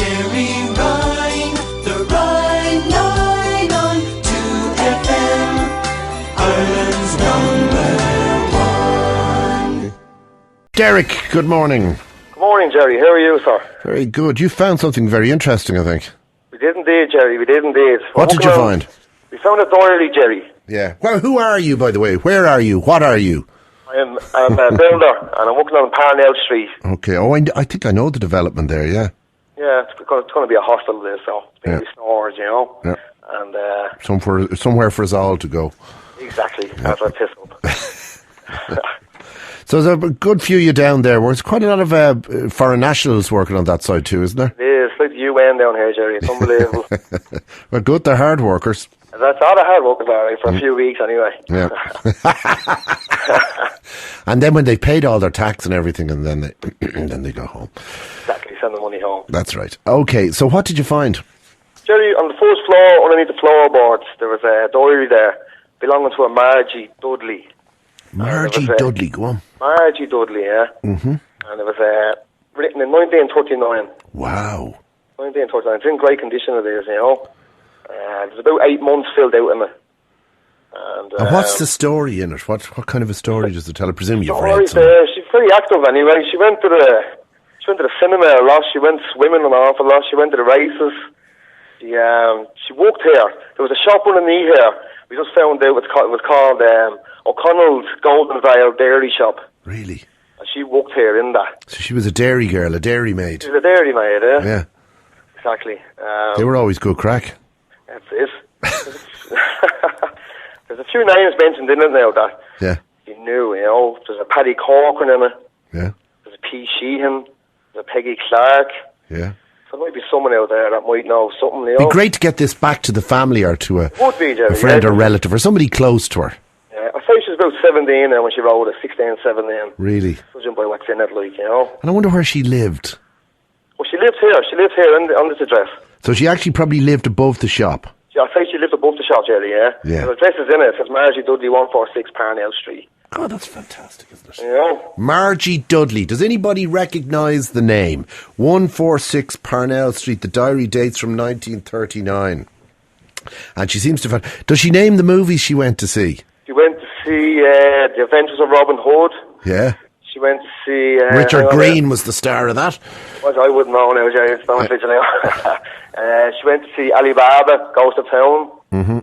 Gerry Ryan, the Ryan Line on 2FM, Ireland's #1. Derek, good morning. Good morning, Gerry. How are you, sir? Very good. You found something very interesting, I think. We did indeed, Gerry. We did indeed. What did you find? We found a diary, Gerry. Yeah. Well, who are you, by the way? Where are you? What are you? I'm a builder, and I'm working on Parnell Street. Okay. Oh, I think I know the development there, yeah. Yeah, it's going to be a hostel there, so maybe stores, you know. Yeah. And somewhere for us all to go. exactly. Yeah. That's what I pissed up. So there's a good few of you down there. There's quite a lot of foreign nationals working on that side too, isn't there? It is. It's like the UN down here, Gerry. It's unbelievable. Well, good. They're hard workers. That's all the hard work is alright for a few weeks anyway. Yeah. And then when they've paid all their tax and everything, and then they go home. Exactly. Send the money home. That's right. Okay. So what did you find? Gerry, on the first floor, underneath the floorboards, there was a diary there belonging to a Margie Dudley. Margie Dudley, go on. Margie Dudley, yeah. Mm-hmm. And it was written in 1939. Wow. 1939. It's in great condition it is, you know. There's about 8 months filled out in it. And what's the story in it? What kind of a story does it tell? I presume you've read she's very active anyway. She went to the cinema a lot. She went swimming an awful lot. She went to the races. She worked here. There was a shop underneath here. We just found out it was called O'Connell's Golden Vale Dairy Shop. Really? And she worked here in that. So she was a dairy girl, a dairy maid. She was a dairy maid, yeah. Yeah. Exactly. They were always good crack. That's it. There's a few names mentioned in it now that you knew, you know. There's a Paddy Corcoran in it. Yeah. There's a P. Sheehan. There's a Peggy Clark. Yeah. So there might be someone out there that might know something, you know. It'd be great to get this back to the family or to a friend or relative or somebody close to her. Yeah, I say she was about 17 now when she wrote it, 16, 17. Really? Judging by what's in it, like, you know. And I wonder where she lived. Well, she lives here. She lives here on this address. So she actually probably lived above the shop. I say she lived above the shop, Gerry, yeah? Yeah. The address is in it. It says Margie Dudley, 146 Parnell Street. God, that's fantastic, isn't it? Yeah. Margie Dudley. Does anybody recognise the name? 146 Parnell Street. The diary dates from 1939. And she seems to have... Does she name the movies she went to see? She went to see The Adventures of Robin Hood. Yeah. She went to see... Richard Green was the star of that. Well, I wouldn't know now, Gerry. It's not official now. She went to see Alibaba, Ghost of Town. Mm-hmm.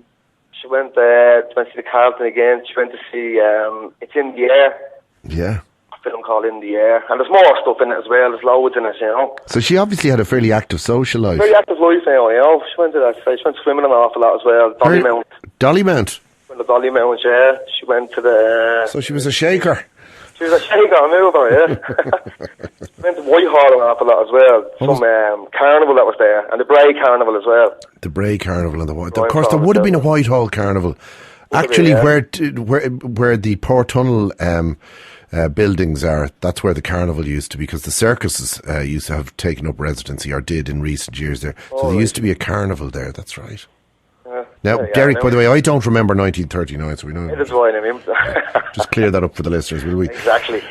She went to see the Carlton again. She went to see It's in the Air. Yeah. A film called In the Air. And there's more stuff in it as well. There's loads in it, you know. So she obviously had a fairly active social life. Very active life now, you know. She went to that. She went swimming an awful lot as well. Dollymount. Dollymount? Went to Dollymount, yeah. She went to the... So she was a shaker. She was a shaker, a mover, yeah. Went to Whitehall an awful lot as well. Some carnival that was there. And the Bray Carnival as well. The Bray Carnival and the White... Of course, there would have been a Whitehall Carnival. Actually, where the Port Tunnel buildings are, that's where the carnival used to be, because the circuses used to have taken up residency, or did in recent years there. So there used to be a carnival there, that's right. Now, Derek, by the way, I don't remember 1939, so we know. It is fine, I mean. Just clear that up for the listeners, will we? Exactly.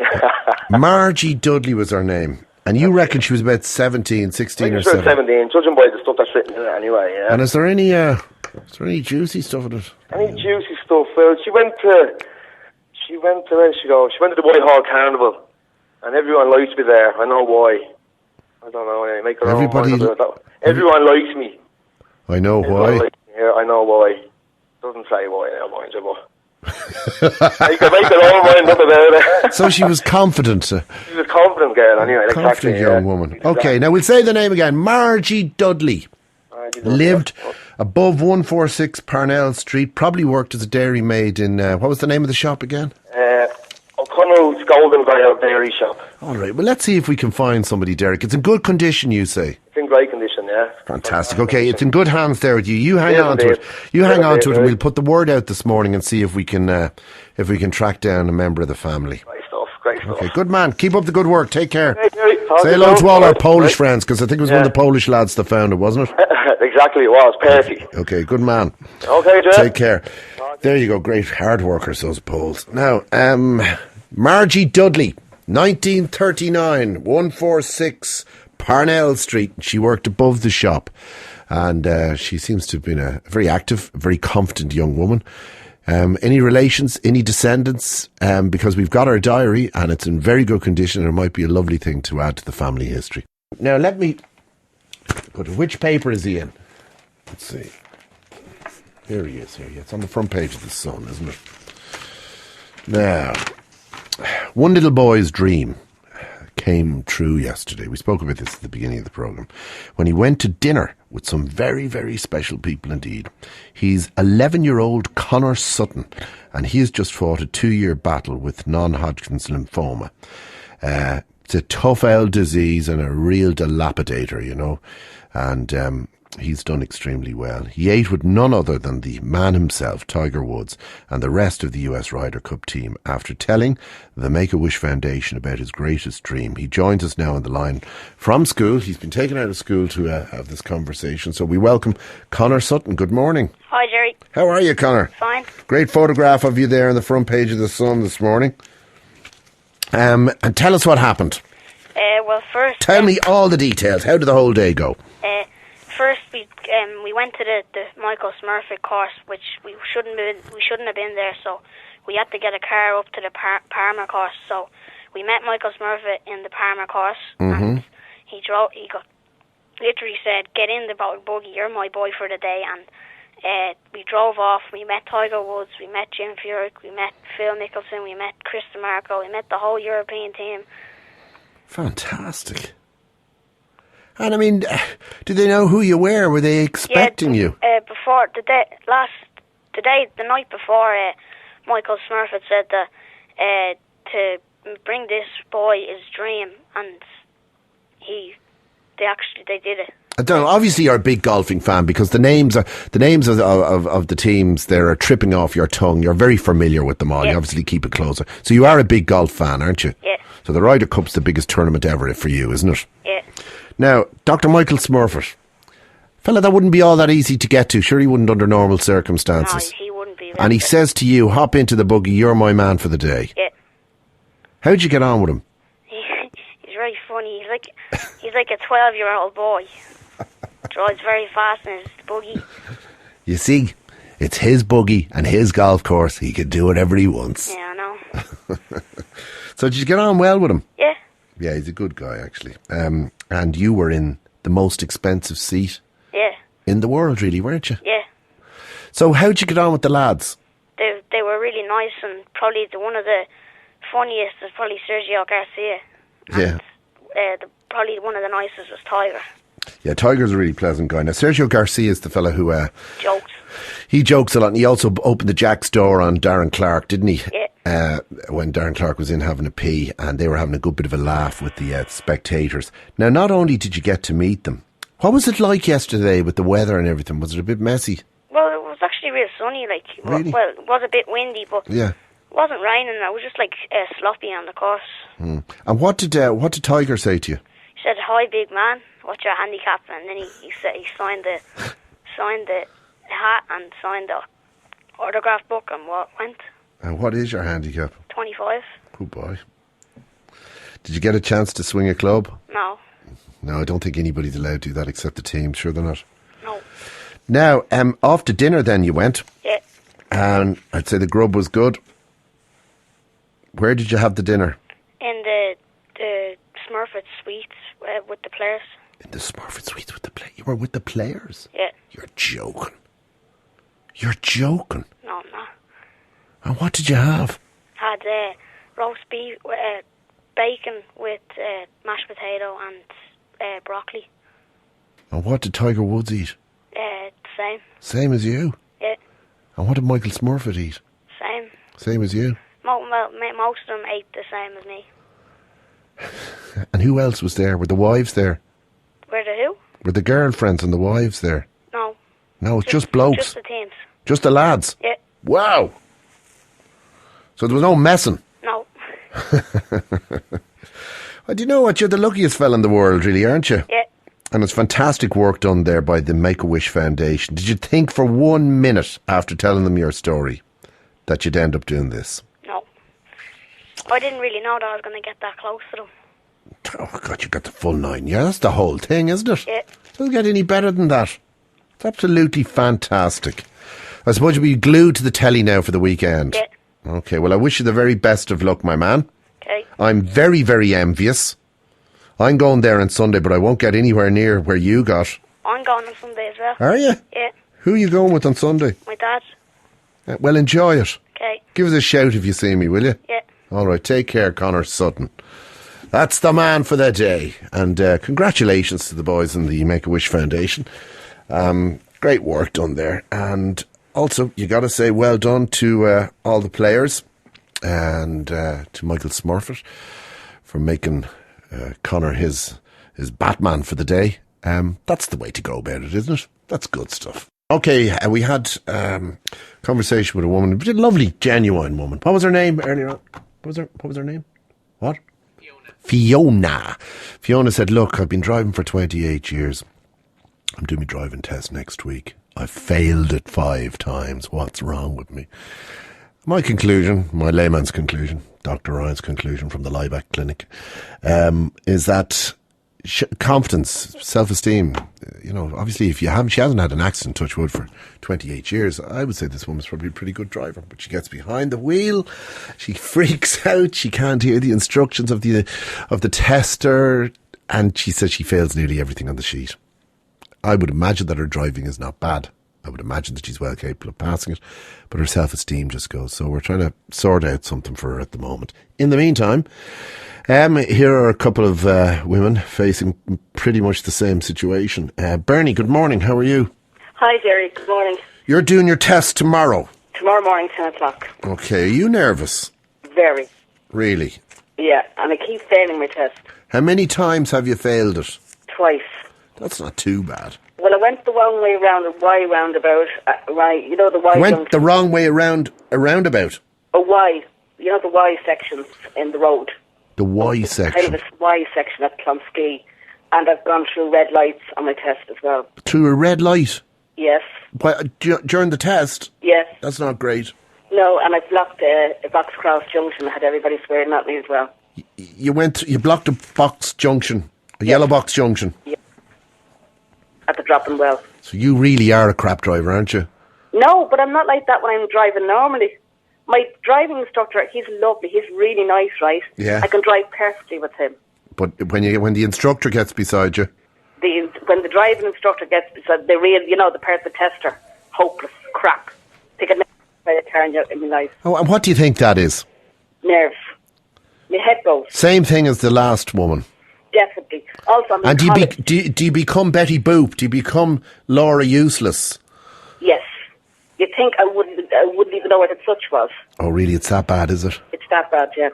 Margie Dudley was her name. And you reckon she was about 17, 16 or 17? 17, judging by the stuff that's written in it anyway, yeah. And is there any juicy stuff in it? Any juicy stuff? Well, she went to, where did she go? She went to the Whitehall Carnival. And everyone likes me there. I know why. I don't know, make her Everybody, own mind about that. Everyone likes me. I know why. Yeah, I know why. Doesn't say why now, mind you, but... make her own mind up about it. So she was confident. She was a confident girl, anyway. Confident young woman. Exactly. Okay, now we'll say the name again. Margie Dudley. Lived above 146 Parnell Street. Probably worked as a dairy maid in... what was the name of the shop again? O'Connell's Golden Vale Dairy Shop. All right, well, let's see if we can find somebody, Derek. It's in good condition, you say? It's in great condition, yeah. Fantastic. Okay, it's in good hands there with you. You hang on to it. You hang on to it, and we'll put the word out this morning and see if we can track down a member of the family. Great stuff. Okay, good man. Keep up the good work. Take care. Hey, say hello to all our Polish friends, because I think it was one of the Polish lads that found it, wasn't it? Exactly, it was. Percy. Okay, good man. Okay, Jeff. Take care. There you go. Great hard workers, those Poles. Now, Margie Dudley, 1939, 146 Parnell Street. She worked above the shop, and she seems to have been a very active, very confident young woman. Any relations, any descendants? Because we've got our diary and it's in very good condition, and it might be a lovely thing to add to the family history. Now, let me put which paper is he in? Let's see. Here he is. It's on the front page of the Sun, isn't it? Now, one little boy's dream came true yesterday. We spoke about this at the beginning of the programme. When he went to dinner with some very, very special people indeed. He's 11-year-old Connor Sutton, and he has just fought a 2-year battle with non-Hodgkin's lymphoma. It's a tough old disease and a real dilapidator, you know, and he's done extremely well. He ate with none other than the man himself, Tiger Woods, and the rest of the US Ryder Cup team after telling the Make-A-Wish Foundation about his greatest dream. He joins us now on the line from school. He's been taken out of school to have this conversation. So we welcome Connor Sutton. Good morning. Hi, Gerry. How are you, Connor? Fine. Great photograph of you there on the front page of the Sun this morning. And tell us what happened. Well, first... Tell me all the details. How did the whole day go? First, we went to the Michael Smurfit course, which we shouldn't have been there, so we had to get a car up to the Parma course. So we met Michael Smurfit in the Parma course, and he literally said, "Get in the buggy, you're my boy for the day." And we drove off. We met Tiger Woods, we met Jim Furyk, we met Phil Mickelson, we met Chris DeMarco, we met the whole European team. Fantastic. And I mean, did they know who you were? Were they expecting you? Before the night before, Michael Smurfit said that to bring this boy his dream, and they did it. I don't know. Obviously, you're a big golfing fan because the names of the teams there are tripping off your tongue. You're very familiar with them all. Yeah. You obviously keep it closer. So you are a big golf fan, aren't you? Yeah. So the Ryder Cup's the biggest tournament ever for you, isn't it? Yeah. Now, Dr. Michael Smurfit, fella that wouldn't be all that easy to get to. Sure, he wouldn't under normal circumstances. No, he wouldn't be. And he says to you, "Hop into the buggy. You're my man for the day." Yeah. How'd you get on with him? He's very funny. He's like a 12-year-old boy. Drives very fast in his buggy. You see, it's his buggy and his golf course. He can do whatever he wants. Yeah, I know. So did you get on well with him? Yeah. Yeah, he's a good guy, actually. And you were in the most expensive seat in the world, really, weren't you? Yeah. So how'd you get on with the lads? They were really nice, and probably one of the funniest is probably Sergio Garcia. Yeah. And probably one of the nicest was Tiger. Yeah, Tiger's a really pleasant guy. Now, Sergio Garcia is the fella who... jokes. He jokes a lot, and he also opened the Jack's door on Darren Clark, didn't he? Yeah. When Darren Clark was in having a pee, and they were having a good bit of a laugh with the spectators. Now, not only did you get to meet them, what was it like yesterday with the weather and everything? Was it a bit messy? Well, it was actually real sunny. Really? Well, it was a bit windy, but yeah, it wasn't raining. It was just sloppy on the course. And what did Tiger say to you? He said, "Hi, big man. What's your handicap?" And then he signed the hat and signed the autograph book and went. And what is your handicap? 25. Good boy. Did you get a chance to swing a club? No. No, I don't think anybody's allowed to do that except the team. Sure they're not. No. Now, off to dinner then you went. Yeah. And I'd say the grub was good. Where did you have the dinner? In the Smurfit Suites with the players. In the Smurfit Suites with the players? You were with the players? Yeah. You're joking. You're joking. No, I'm not. And what did you have? Had roast beef, bacon with mashed potato and broccoli. And what did Tiger Woods eat? Same. Same as you? Yeah. And what did Michael Smurfit eat? Same. Same as you? Most of them ate the same as me. And who else was there? Were the wives there? Were the who? Were the girlfriends and the wives there? No. No, it's just blokes. Just the teams. Just the lads? Yeah. Wow. So there was no messing? No. Well, do you know what? You're the luckiest fella in the world, really, aren't you? Yeah. And it's fantastic work done there by the Make-A-Wish Foundation. Did you think for 1 minute after telling them your story that you'd end up doing this? No. I didn't really know that I was going to get that close to them. Oh, God, you got the full 9. Yeah, that's the whole thing, isn't it? Yeah. Doesn't get any better than that. It's absolutely fantastic. I suppose you'll be glued to the telly now for the weekend. Yeah. Okay, well, I wish you the very best of luck, my man. Okay. I'm very, very envious. I'm going there on Sunday, but I won't get anywhere near where you got. I'm going on Sunday as well. Are you? Yeah. Who are you going with on Sunday? My dad. Well, enjoy it. Okay. Give us a shout if you see me, will you? Yeah. All right, take care, Connor Sutton. That's the man for the day. And congratulations to the boys in the Make-A-Wish Foundation. Great work done there. And also, you got to say well done to all the players and to Michael Smurfett for making Connor his Batman for the day. That's the way to go about it, isn't it? That's good stuff. Okay, we had conversation with a woman, a lovely, genuine woman. What was her name earlier on? What was her name? What? Fiona. Fiona said, look, I've been driving for 28 years. I'm doing my driving test next week. I've failed it 5 times. What's wrong with me? My conclusion, my layman's conclusion, Dr. Ryan's conclusion from the Liebeck Clinic, is that confidence, self-esteem, obviously if she hasn't had an accident, touch wood, for 28 years, I would say this woman's probably a pretty good driver, but she gets behind the wheel, she freaks out, she can't hear the instructions of the tester, and she says she fails nearly everything on the sheet. I would imagine that her driving is not bad. I would imagine that she's well capable of passing it, but her self-esteem just goes. So we're trying to sort out something for her at the moment. In the meantime, here are a couple of women facing pretty much the same situation. Bernie, good morning. How are you? Hi, Gerry. Good morning. You're doing your test tomorrow. Tomorrow morning, 10 o'clock. Okay. Are you nervous? Very. Really? Yeah, and I keep failing my test. How many times have you failed it? Twice. That's not too bad. Well, I went the wrong way around a Y roundabout. Right, you know the Y. Went the wrong way around a roundabout? A Y. You know the Y sections in the road. The Y section? Kind of a Y section at Clonskee. And I've gone through red lights on my test as well. Through a red light? Yes. During the test? Yes. That's not great. No, and I blocked a Box Cross Junction. I had everybody swearing at me as well. You blocked a box junction, a yellow box junction? Yeah. At the dropping well. So you really are a crap driver, aren't you? No, but I'm not like that when I'm driving normally. My driving instructor, he's lovely. He's really nice, right? Yeah. I can drive perfectly with him. But when the instructor gets beside you? When the driving instructor gets beside the tester, hopeless crap. They can never turn you in my life. Oh, and what do you think that is? Nerves. My head goes. Same thing as the last woman. Definitely. Also, and do you become Betty Boop? Do you become Laura Useless? Yes. You'd think I wouldn't even know what a such was. Oh, really? It's that bad, is it? It's that bad, yeah.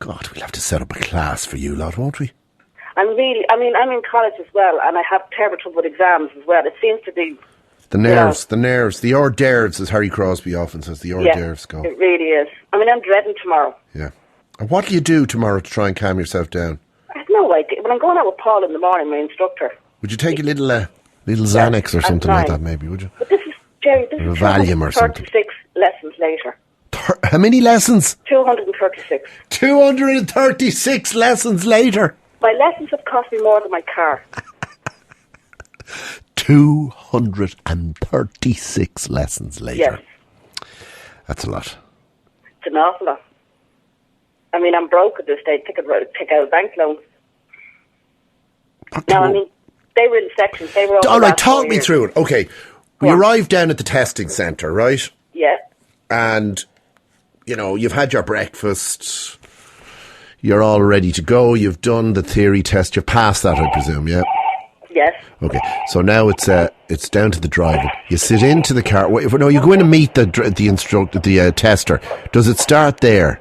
God, we'll have to set up a class for you lot, won't we? I'm in college as well, and I have terrible trouble with exams as well. It seems to be... The nerves, the hors d'oeuvres, as Harry Crosby often says, the hors d'oeuvres go. It really is. I'm dreading tomorrow. Yeah. And what do you do tomorrow to try and calm yourself down? I have no idea. When I'm going out with Paul in the morning, my instructor... Would you take a little Xanax or something like that, maybe, would you? But this is, Gerry, this is Valium or something. 36 lessons later. How many lessons? 236. 236 lessons later? My lessons have cost me more than my car. 236 lessons later. Yes. That's a lot. It's an awful lot. I'm broke at this stage. Take out a bank loan. They were in sections. They were all right, talk me through it. Okay, we arrived down at the testing centre, right? Yeah. And, you've had your breakfast. You're all ready to go. You've done the theory test. You've passed that, I presume, yeah? Yes. Okay, so now it's down to the driving. You sit into the car. You go in and meet the instructor, the tester. Does it start there?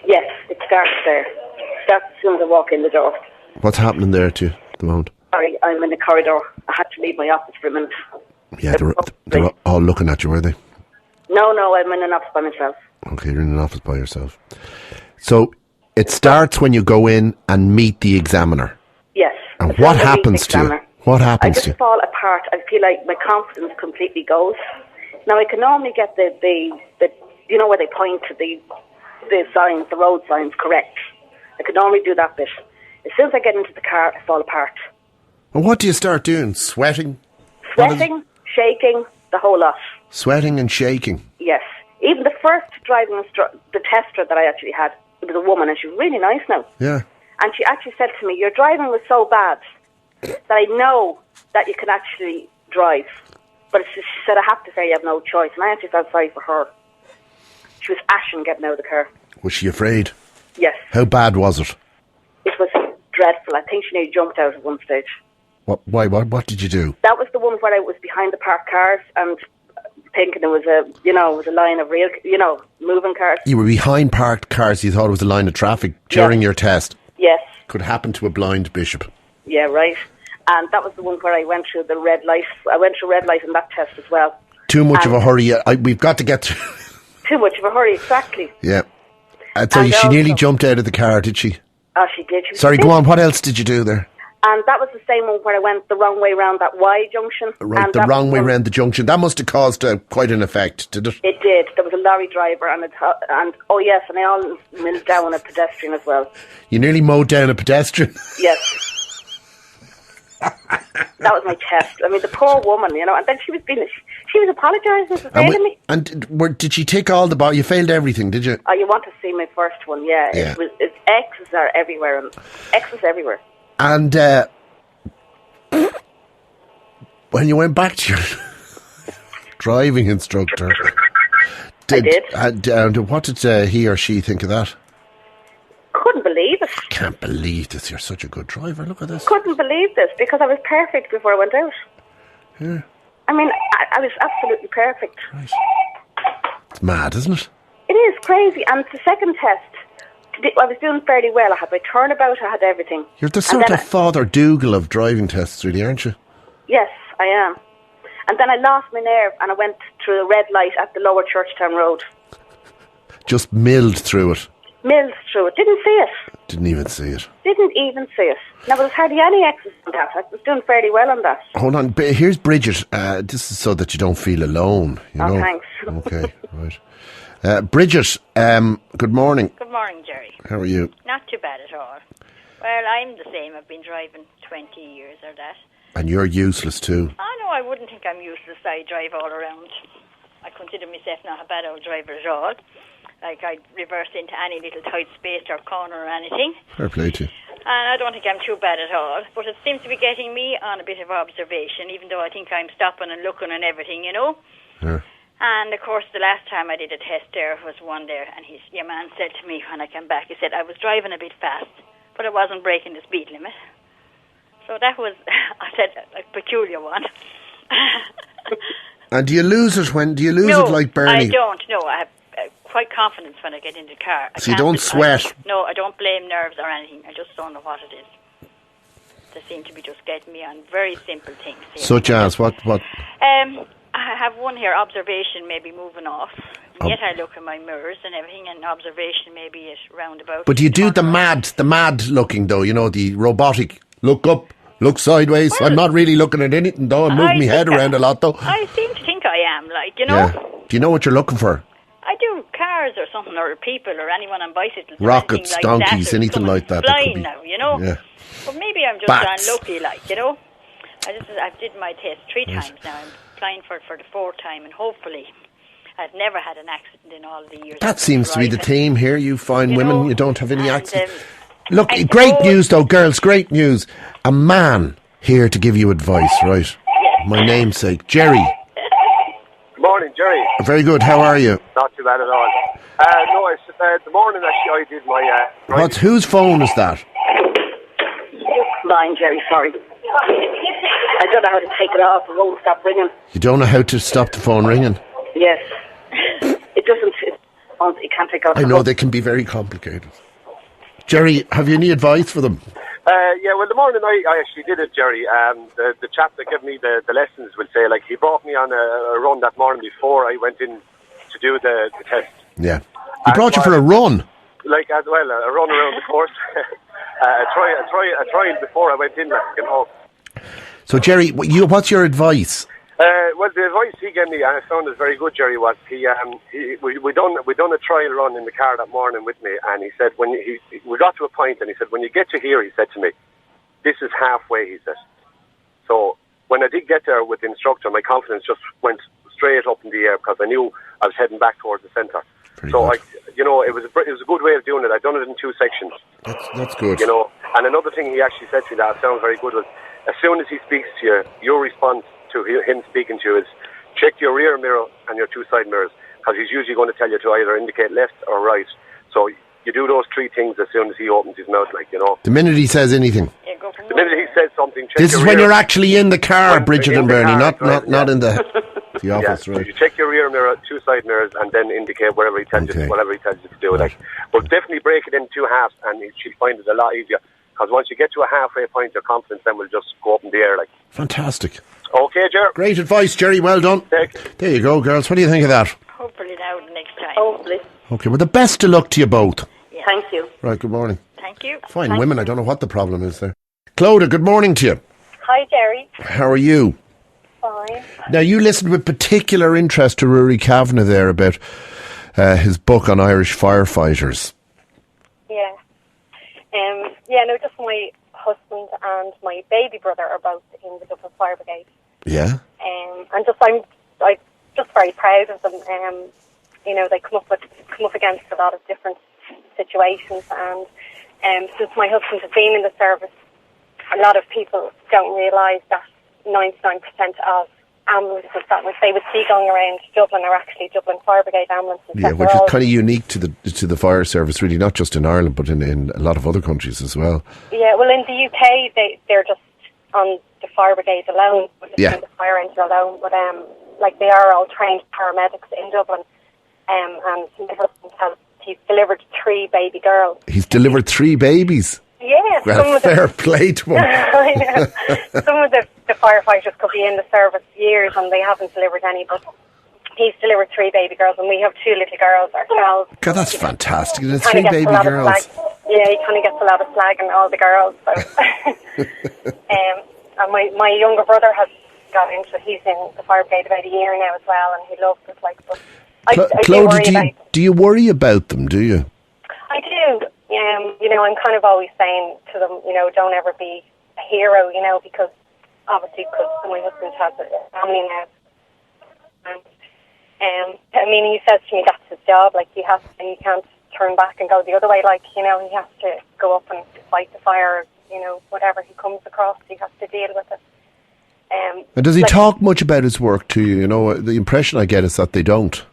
Yes, it starts there. It starts as soon as I walk in the door. What's happening there to the moment? Sorry, I'm in the corridor. I had to leave my office for a minute. Yeah, they were all looking at you, were they? No, I'm in an office by myself. Okay, you're in an office by yourself. So it starts when you go in and meet the examiner. Yes. And what happens to you? What happens to you? I just fall apart. I feel like my confidence completely goes. Now, I can normally get the where they point to the signs, the road signs correct. I could normally do that bit. As soon as I get into the car, I fall apart. Well, what do you start doing? Sweating? Sweating, shaking, the whole lot. Sweating and shaking? Yes. Even the first driving the tester that I actually had, it was a woman, and she was really nice now. Yeah. And she actually said to me, your driving was so bad that I know that you can actually drive. But she said, I have to say you have no choice. And I actually felt sorry for her. She was ashing getting out of the car. Was she afraid? Yes. How bad was it? It was dreadful. I think she nearly jumped out at one stage. Why? What did you do? That was the one where I was behind the parked cars and thinking it was a line of real, moving cars. You were behind parked cars. You thought it was a line of traffic during your test. Yes. Could happen to a blind bishop. Yeah, right. And that was the one where I went through the red light. I went through red light in that test as well. Too much of a hurry. We've got to get through. Too much of a hurry, exactly. Yeah. So she nearly jumped out of the car, did she? Oh, she did. Sorry, go on. What else did you do there? And that was the same one where I went the wrong way around that Y junction. Right, the wrong way round the junction. That must have caused quite an effect, did it? It did. There was a lorry driver and oh yes, and I almost milled down a pedestrian as well. You nearly mowed down a pedestrian? Yes. That was my test. I mean, the poor woman, and then she was apologising for failing me. And did she tick all the boxes? You failed everything, did you? Oh, you want to see my first one? Yeah. It's X's are everywhere. X's everywhere. And when you went back to your driving instructor, I did. And what did he or she think of that? Couldn't believe it. I can't believe this. You're such a good driver. Look at this. Couldn't believe this because I was perfect before I went out. Yeah. I mean, I was absolutely perfect. Right. It's mad, isn't it? It is crazy. And the second test, I was doing fairly well. I had my turnabout, I had everything. You're the sort of Father Dougal of driving tests, really, aren't you? Yes, I am. And then I lost my nerve and I went through a red light at the Lower Churchtown Road. Just milled through it. Milled through it. Didn't see it. Didn't even see it. Didn't even see it. Now, there was hardly any exercise on that. I was doing fairly well on that. Hold on. Here's Bridget. This is so that you don't feel alone. Oh, thanks. Okay, right. Bridget, good morning. Good morning, Gerry. How are you? Not too bad at all. Well, I'm the same. I've been driving 20 years or that. And you're useless too. Oh, no, I wouldn't think I'm useless. I drive all around. I consider myself not a bad old driver at all. Like, I'd reverse into any little tight space or corner or anything. Fair play to you. And I don't think I'm too bad at all. But it seems to be getting me on a bit of observation, even though I think I'm stopping and looking and everything, Yeah. And, of course, the last time I did a test there was one there, and your man said to me when I came back, he said, I was driving a bit fast, but I wasn't breaking the speed limit. So that was, I said, a peculiar one. And do you lose it like Bernie? I don't. No, I have quite confidence when I get in the car. So you don't sweat? I don't blame nerves or anything. I just don't know what it is. They seem to be just getting me on very simple things. Such as what? I have one here, observation maybe moving off. And yet I look at my mirrors and everything, and observation maybe is roundabout. But do you do the mad looking though? The robotic look up, look sideways. Well, I'm not really looking at anything though. I'm moving my head around a lot though. I seem to think I am, Yeah. Do you know what you're looking for? I do. Cars or something, or people, or anyone on bicycles. Rockets, like donkeys, that, anything like that. Flying now, Yeah. But maybe I'm just Bats. unlucky, I did my test 3 times now. I'm applying for the 4th time, and hopefully I've never had an accident in all the years. That seems to be the theme here. You find women, you don't have any accidents. Look, I great news though, girls, great news. A man here to give you advice, right? Yes. My namesake, Gerry. Morning, Gerry. Very good, how are you? Not too bad at all. The morning actually I did my... Whose phone is that? Mine, Gerry, sorry. I don't know how to take it off. It won't stop ringing. You don't know how to stop the phone ringing? Yes. It doesn't... You can't take off. I know, they can be very complicated. Gerry, have you any advice for them? Well, the morning I actually did it, Gerry. The chap that gave me the lessons will say, he brought me on a run that morning before I went in to do the test. Yeah. He brought you for a run? A run around the course. a trial before I went in, So, Gerry, what's your advice? Well, the advice he gave me, and I found it very good, Gerry, was we done a trial run in the car that morning with me, and he said we got to a point, and he said, when you get to here, he said to me, this is halfway, he said. So when I did get there with the instructor, my confidence just went straight up in the air because I knew I was heading back towards the centre. So it was a good way of doing it. I'd done it in 2 sections. That's good. And another thing he actually said to me that sounds very good was, as soon as he speaks to you, your response to him speaking to you is check your rear mirror and your 2 side mirrors, because he's usually going to tell you to either indicate left or right. So you do those 3 things as soon as he opens his mouth, The minute he says anything. The minute he says something, check this is when you're actually in the car, Bridget and Bernie, not in the office, right? So you check your rear mirror, 2 side mirrors, and then indicate whatever he tells you to do. Right. But definitely break it into 2 halves, and she'll find it a lot easier. Because once you get to a halfway point, your confidence then will just go up in the air. Fantastic. Okay, Gerry. Great advice, Gerry. Well done. There you go, girls. What do you think of that? Hopefully now next time. Hopefully. Okay, well, the best of luck to you both. Yeah. Thank you. Right, good morning. Thank you. Fine women, I don't know what the problem is there. Clodagh, good morning to you. Hi, Gerry. How are you? Fine. Now, you listened with particular interest to Rory Kavanagh there about his book on Irish firefighters. Yeah. No, just my husband and my baby brother are both in the Dublin Fire Brigade. Yeah. And I'm just very proud of them. They come up against a lot of different situations, and since my husband has been in the service, a lot of people don't realise that 99% of ambulances that they would see going around Dublin are actually Dublin Fire Brigade ambulances. Yeah, which is kind of unique to the fire service, really, not just in Ireland, but in a lot of other countries as well. Yeah, well, in the UK, they're just on the fire brigade alone, the fire engine alone, but they are all trained paramedics in Dublin, and my husband he's delivered 3 baby girls. He's delivered 3 babies? Yeah. Well, fair play to him. I know. Some of the firefighters could be in the service years and they haven't delivered any, but he's delivered 3 baby girls, and we have 2 little girls ourselves. God, that's fantastic. The 3 baby girls. Yeah, he kind of gets a lot of slag and all the girls. So. And my younger brother has got into it. He's in the fire brigade about a year now as well, and he loves it. Clodagh, do you worry about them, do you? I do. I'm kind of always saying to them, don't ever be a hero, because my husband has a family now. And, he says to me that's his job, he can't turn back and go the other way, he has to go up and fight the fire, whatever he comes across, he has to deal with it. And does he talk much about his work to you? The impression I get is that they don't.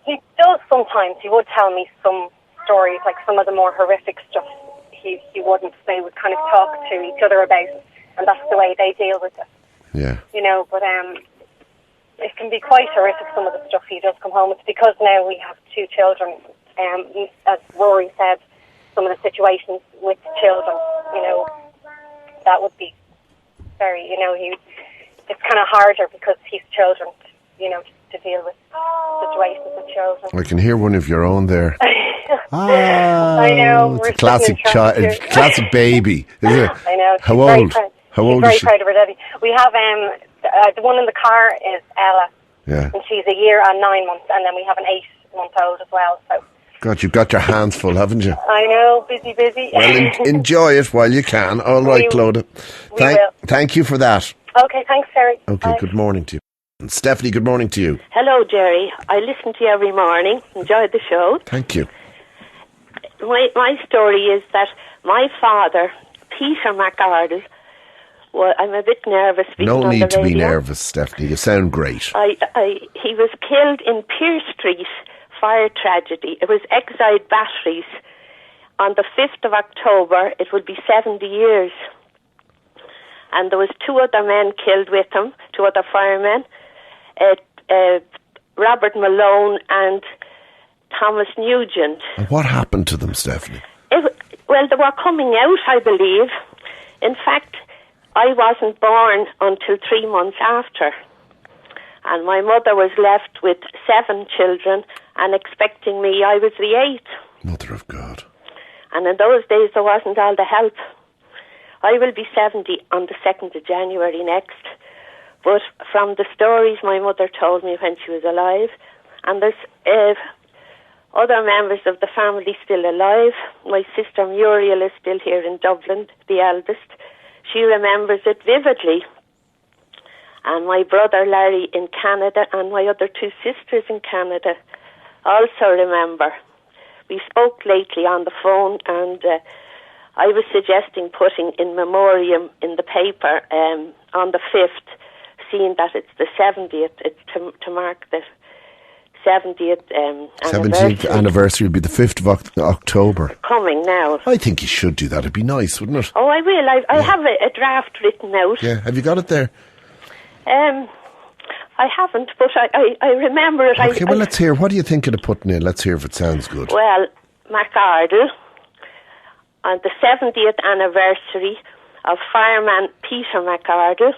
He does sometimes. He would tell me some stories, some of the more horrific stuff he wouldn't. They would kind of talk to each other about it, and that's the way they deal with it. Yeah. But it can be quite horrific, some of the stuff he does come home with, because now we have 2 children. As Rory said, some of the situations with children, that would be very, it's kind of harder because he's children, to deal with situations with children. I can hear one of your own there. I know. It's a classic classic baby, isn't it? I know. How old? How old is she? Very proud of her daddy. We have the one in the car is Ella. Yeah. And she's a year and 9 months, and then we have an 8-month-old as well. So. God, you've got your hands full, haven't you? I know, busy. Well, enjoy it while you can. All right, Clodagh. Thank you for that. Okay, thanks, Gerry. Okay, bye. Good morning to you. And Stephanie, good morning to you. Hello, Gerry. I listen to you every morning. Enjoyed the show. Thank you. My story is that my father, Peter McArdle, well, I'm a bit nervous. No need to be nervous, Stephanie. You sound great. He was killed in Pearse Street fire tragedy. It was Exide Batteries. On the 5th of October, it would be 70 years. And there was 2 other men killed with him, 2 other firemen, Robert Malone and Thomas Nugent. And what happened to them, Stephanie? Well, they were coming out, I believe. In fact, I wasn't born until 3 months after. And my mother was left with 7 children and expecting me. I was the 8th. Mother of God. And in those days, there wasn't all the help. I will be 70 on the 2nd of January next. But from the stories my mother told me when she was alive, and there's other members of the family still alive. My sister Muriel is still here in Dublin, the eldest. She remembers it vividly. And my brother Larry in Canada and my other 2 sisters in Canada also remember. We spoke lately on the phone, and I was suggesting putting in memoriam in the paper on the 5th, seeing that it's the 70th, to mark the 70th 17th anniversary will be the 5th of October. Coming now. I think you should do that. It'd be nice, wouldn't it? Oh, I will. I have a draft written out. Yeah, have you got it there? I haven't, but I remember it. Okay, well, let's hear. What do you think of the putting in? Let's hear if it sounds good. Well, MacArdle, on the 70th anniversary of fireman Peter MacArdle,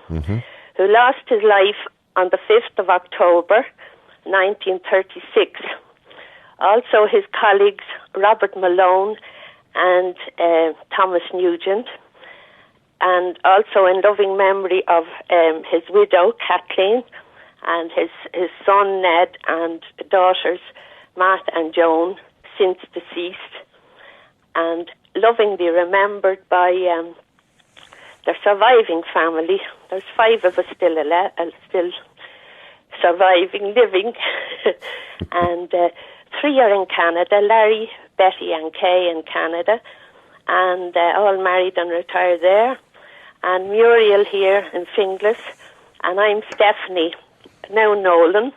who lost his life on the 5th of October, 1936. Also his colleagues Robert Malone and Thomas Nugent, and also in loving memory of his widow Kathleen and his son Ned and daughters Martha and Joan, since deceased, and lovingly remembered by the surviving family. There's 5 of us still surviving, living, and 3 are in Canada, Larry, Betty and Kay in Canada, and all married and retired there, and Muriel here in Finglas, and I'm Stephanie, now Nolan,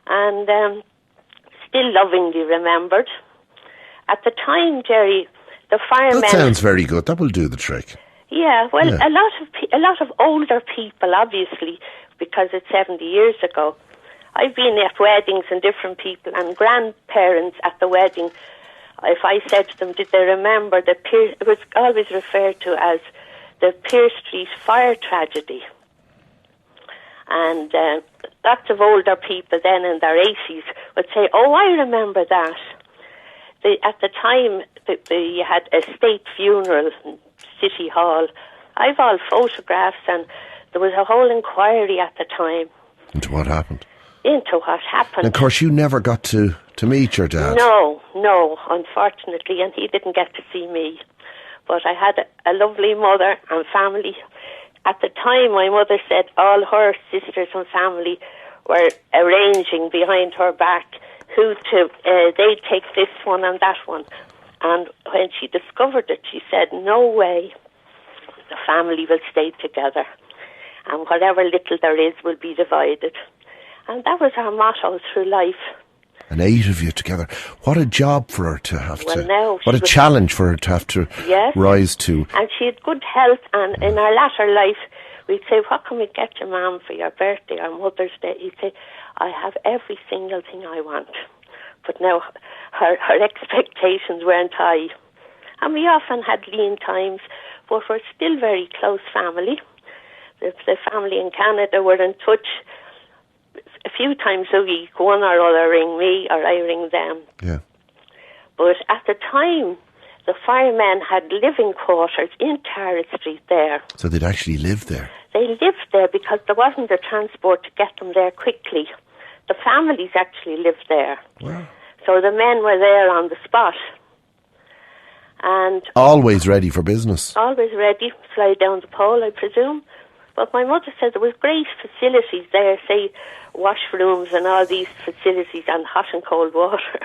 and still lovingly remembered. At the time, Gerry, the firemen... That sounds very good. That will do the trick. Yeah, well, yeah. A lot of older people, obviously, because it's 70 years ago. I've been at weddings and different people, and grandparents at the wedding, if I said to them, did they remember it was always referred to as the Pearse Street fire tragedy. And lots of older people then in their 80s would say, oh, I remember that. At the time, you had a state funeral in City Hall. I've all photographs, and there was a whole inquiry at the time. Into what happened? Into what happened. And of course, you never got to meet your dad. No, unfortunately, and he didn't get to see me. But I had a lovely mother and family. At the time, my mother said all her sisters and family were arranging behind her back who to, they'd take this one and that one. And when she discovered it, she said, no way, the family will stay together. And whatever little there is will be divided. And that was our motto through life. And 8 of you together. What a job for her to have to... Now what a challenge for her to have to rise to. And she had good health, and in her latter life, we'd say, what can we get your mum for your birthday or Mother's Day? He'd say, I have every single thing I want. But now her expectations weren't high. And we often had lean times, but we're still very close family. The family in Canada were in touch a few times a week. One or other ring me or I ring them. Yeah. But at the time, the firemen had living quarters in Tara Street there. So they'd actually live there? They lived there because there wasn't the transport to get them there quickly. The families actually lived there. Wow. So the men were there on the spot. And always ready for business. Always ready, slide down the pole, I presume. But my mother said there was great facilities there, say washrooms and all these facilities and hot and cold water.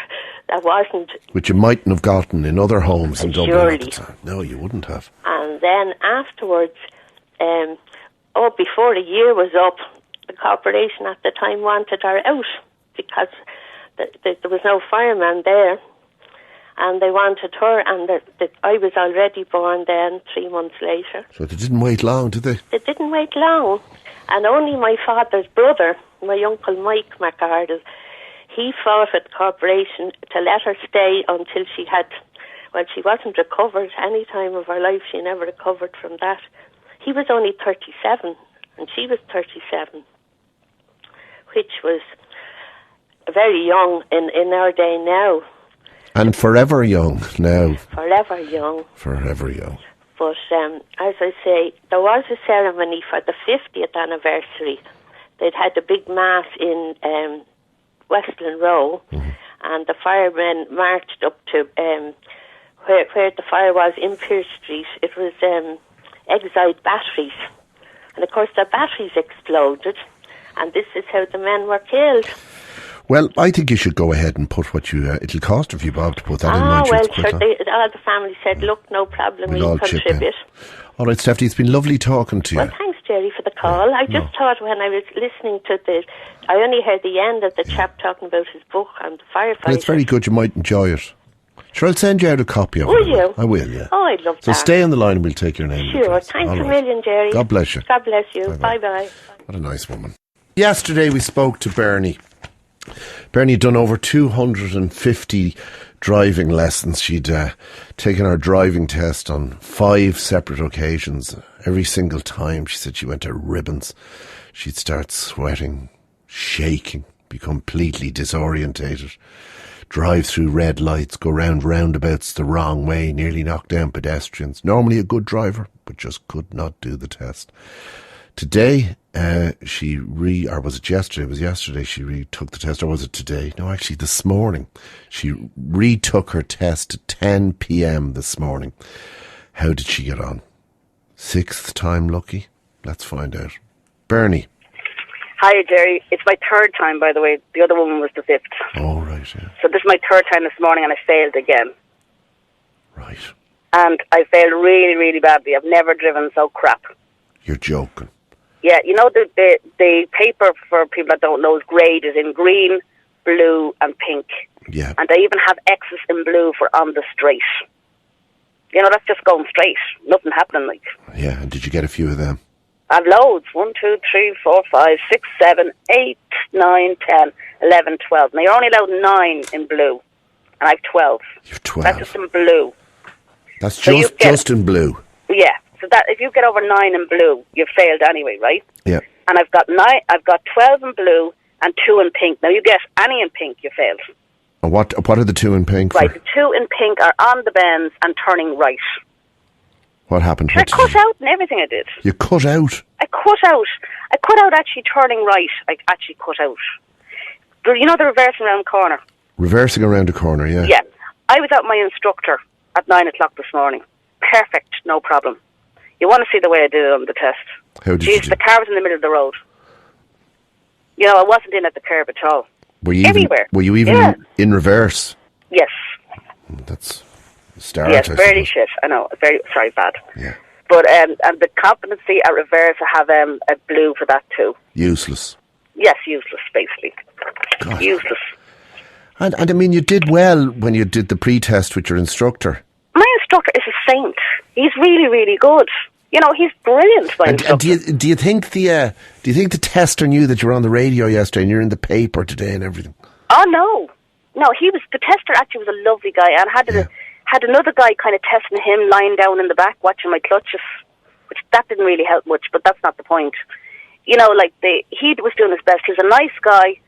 That wasn't... Which you mightn't have gotten in other homes in Dublin surely. At the time. No, you wouldn't have. And then afterwards, before a year was up, the corporation at the time wanted her out because there was no fireman there. And they wanted her, and I was already born then, 3 months later. So they didn't wait long, did they? They didn't wait long. And only my father's brother, my uncle Mike MacArdle, he fought at the corporation to let her stay until she had... Well, she wasn't recovered any time of her life. She never recovered from that. He was only 37, and she was 37, which was very young in our day now. And forever young now. Forever young. Forever young. But as I say, there was a ceremony for the 50th anniversary. They'd had a big mass in Westland Row, and the firemen marched up to where the fire was in Pierce Street. It was exide batteries. And of course the batteries exploded, and this is how the men were killed. Well, I think you should go ahead and put what you... it'll cost a few bob to put that in. Well, sure, all the family said, look, no problem, we'll contribute. All right, Stephanie, it's been lovely talking to you. Well, thanks, Gerry, for the call. I just thought when I was listening to this, I only heard the end of the chap talking about his book on the firefighter. Well, it's very good, you might enjoy it. Sure, I'll send you out a copy of it. Will you? I will, yeah. Oh, I'd love that. So stay on the line and we'll take your name. Sure, thanks a million, Gerry. God bless you. God bless you. Bye-bye. What a nice woman. Yesterday we spoke to Bernie. Bernie had done over 250 driving lessons. She'd taken her driving test on 5 separate occasions. Every single time, she said she went to ribbons. She'd start sweating, shaking, be completely disorientated, drive through red lights, go round roundabouts the wrong way, nearly knock down pedestrians. Normally a good driver, but just could not do the test. Today, or was it yesterday? It was yesterday she retook the test, or was it today? No, actually this morning. She retook her test at 10 p.m. this morning. How did she get on? 6th time lucky? Let's find out. Bernie. Hi, Gerry. It's my 3rd time, by the way. The other one was the 5th. Oh, right, yeah. So this is my 3rd time this morning, and I failed again. Right. And I failed really, really badly. I've never driven so crap. You're joking. Yeah, you know, the paper, for people that don't know, is grade is in green, blue and pink. Yeah. And I even have X's in blue for on the straight. You know, that's just going straight. Nothing happening, like. Yeah, and did you get a few of them? I've loads. 1, 2, 3, 4, 5, 6, 7, 8, 9, 10, 11, 12. Now, you're only allowed 9 in blue. And I've 12. You've 12. That's just in blue. That's just in blue. Yeah. So that if you get over 9 in blue, you've failed anyway, right? Yeah. And I've got 12 in blue and 2 in pink. Now you get any in pink, you failed. And what are the 2 in pink? Right, for? the 2 in pink are on the bends and turning right. What happened? I cut out and everything I did. You cut out? I cut out actually turning right. I actually cut out. You know the reversing around the corner? Reversing around the corner, yeah. Yeah. I was at my instructor at 9 o'clock this morning. Perfect, no problem. You want to see the way I did it on the test. How did you do? The car was in the middle of the road. You know, I wasn't in at the curb at all. Were you everywhere. Were you even in reverse? Yes. That's a start. Yes, very shit. I know. Sorry, bad. Yeah. But and the competency at reverse, I have a blue for that too. Useless. Yes, useless, basically. God. Useless. And I mean, you did well when you did the pre-test with your instructor. My instructor is a saint. He's really, really good. You know, he's brilliant. And do you think the tester knew that you were on the radio yesterday and you're in the paper today and everything? Oh no, the tester actually was a lovely guy, and had another guy kind of testing him lying down in the back watching my clutches, which that didn't really help much. But that's not the point. You know, like he was doing his best. He was a nice guy,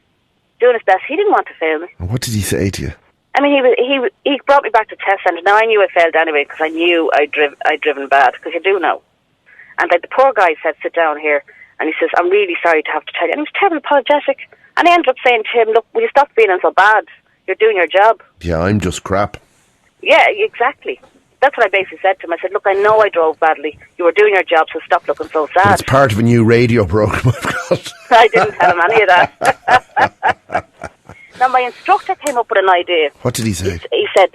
doing his best. He didn't want to fail me. And what did he say to you? I mean, he brought me back to test centre. Now I knew I failed anyway because I knew I'd driven bad, because you do know. And like the poor guy said, sit down here, and he says, I'm really sorry to have to tell you. And he was terribly apologetic. And I ended up saying to him, look, will you stop feeling so bad? You're doing your job. Yeah, I'm just crap. Yeah, exactly. That's what I basically said to him. I said, look, I know I drove badly. You were doing your job, so stop looking so sad. But it's part of a new radio programme I've got. I didn't tell him any of that. Now, my instructor came up with an idea. What did he say? He said,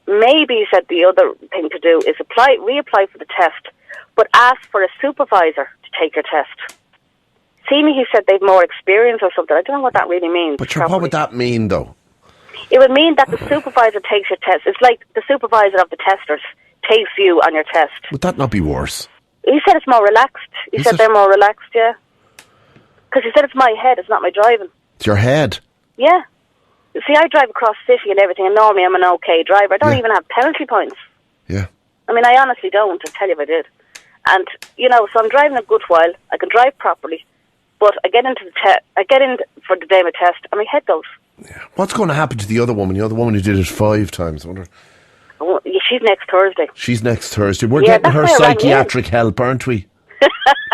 maybe the other thing to do is reapply for the test, but ask for a supervisor to take your test. See me, he said they've more experience or something. I don't know what that really means. But what would that mean, though? It would mean that the supervisor takes your test. It's like the supervisor of the testers takes you on your test. Would that not be worse? He said it's more relaxed. He said they're more relaxed, yeah. Because he said it's my head, it's not my driving. It's your head? Yeah. See, I drive across the city and everything, and normally I'm an okay driver. I don't even have penalty points. Yeah. I mean, I honestly don't. I'll tell you if I did. And, you know, so I'm driving a good while. I can drive properly. But I get into I get in for the day of my test, and my head goes. Yeah. What's going to happen to the other woman? The other woman who did it 5 times, I wonder. Well, she's next Thursday. She's next Thursday. We're getting her psychiatric help, aren't we?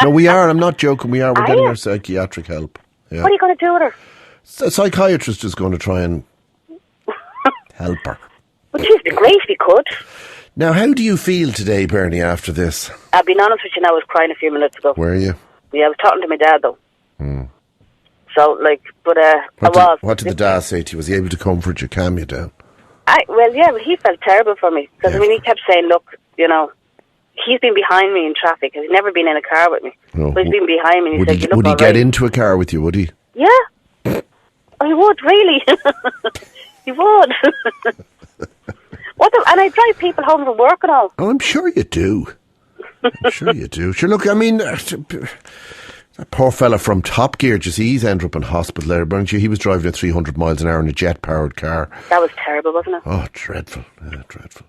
No, we are. I'm not joking. We are. We're getting her psychiatric help. Yeah. What are you going to do with her? A psychiatrist is going to try and help her. But it'd be great if he could. Now, how do you feel today, Bernie, after this? I'll be honest with you now, I was crying a few minutes ago. Were you? Yeah, I was talking to my dad, though. So, What did the dad say to you? Was he able to comfort you, calm you down? Well, he felt terrible for me. Because, he kept saying, look, he's been behind me in traffic. He's never been in a car with me. No. But he's been behind me. And would he get into a car with you, would he? Yeah. He would, really. He would. And I drive people home from work and all. Oh, I'm sure you do. Sure, look, I mean, that poor fella from Top Gear, he's ended up in hospital there, weren't you? He was driving at 300 miles an hour in a jet-powered car. That was terrible, wasn't it? Oh, dreadful. Yeah, dreadful.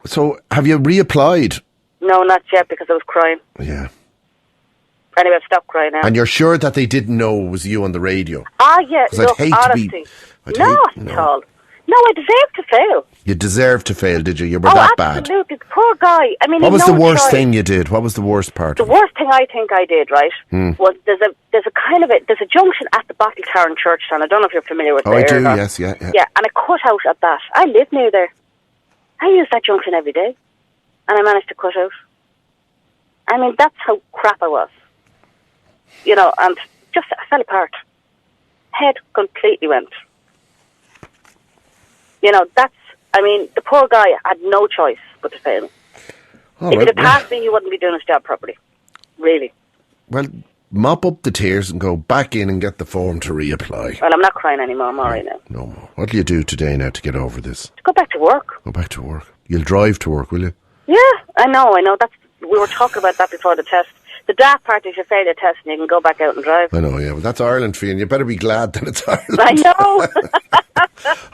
So, have you reapplied? No, not yet, because I was crying. Yeah. Anyway, I've stopped crying now. And you're sure that they didn't know it was you on the radio? Yeah, look, honesty. Not at all. No, I deserve to fail. You deserved to fail, did you? You were that bad. Absolutely. The poor guy. I mean, what was the worst thing you did? What was the worst part? The worst thing I think I did, right, was there's a junction at the Bottle Car in Churchtown. I don't know if you're familiar with that. Oh, I do, yes, yeah. Yeah, and I cut out at that. I live near there. I use that junction every day, and I managed to cut out. I mean, that's how crap I was. And just, I fell apart. Head completely went. The poor guy had no choice but to fail me. If he'd have passed me, he wouldn't be doing his job properly. Really. Well, mop up the tears and go back in and get the form to reapply. Well, I'm not crying anymore. I'm all right now. No more. What do you do today now to get over this? To go back to work. Go back to work. You'll drive to work, will you? Yeah, I know. We were talking about that before the test. The daft part is you fail the test and you can go back out and drive. I know, yeah. Well, that's Ireland for you, and you better be glad that it's Ireland. I know.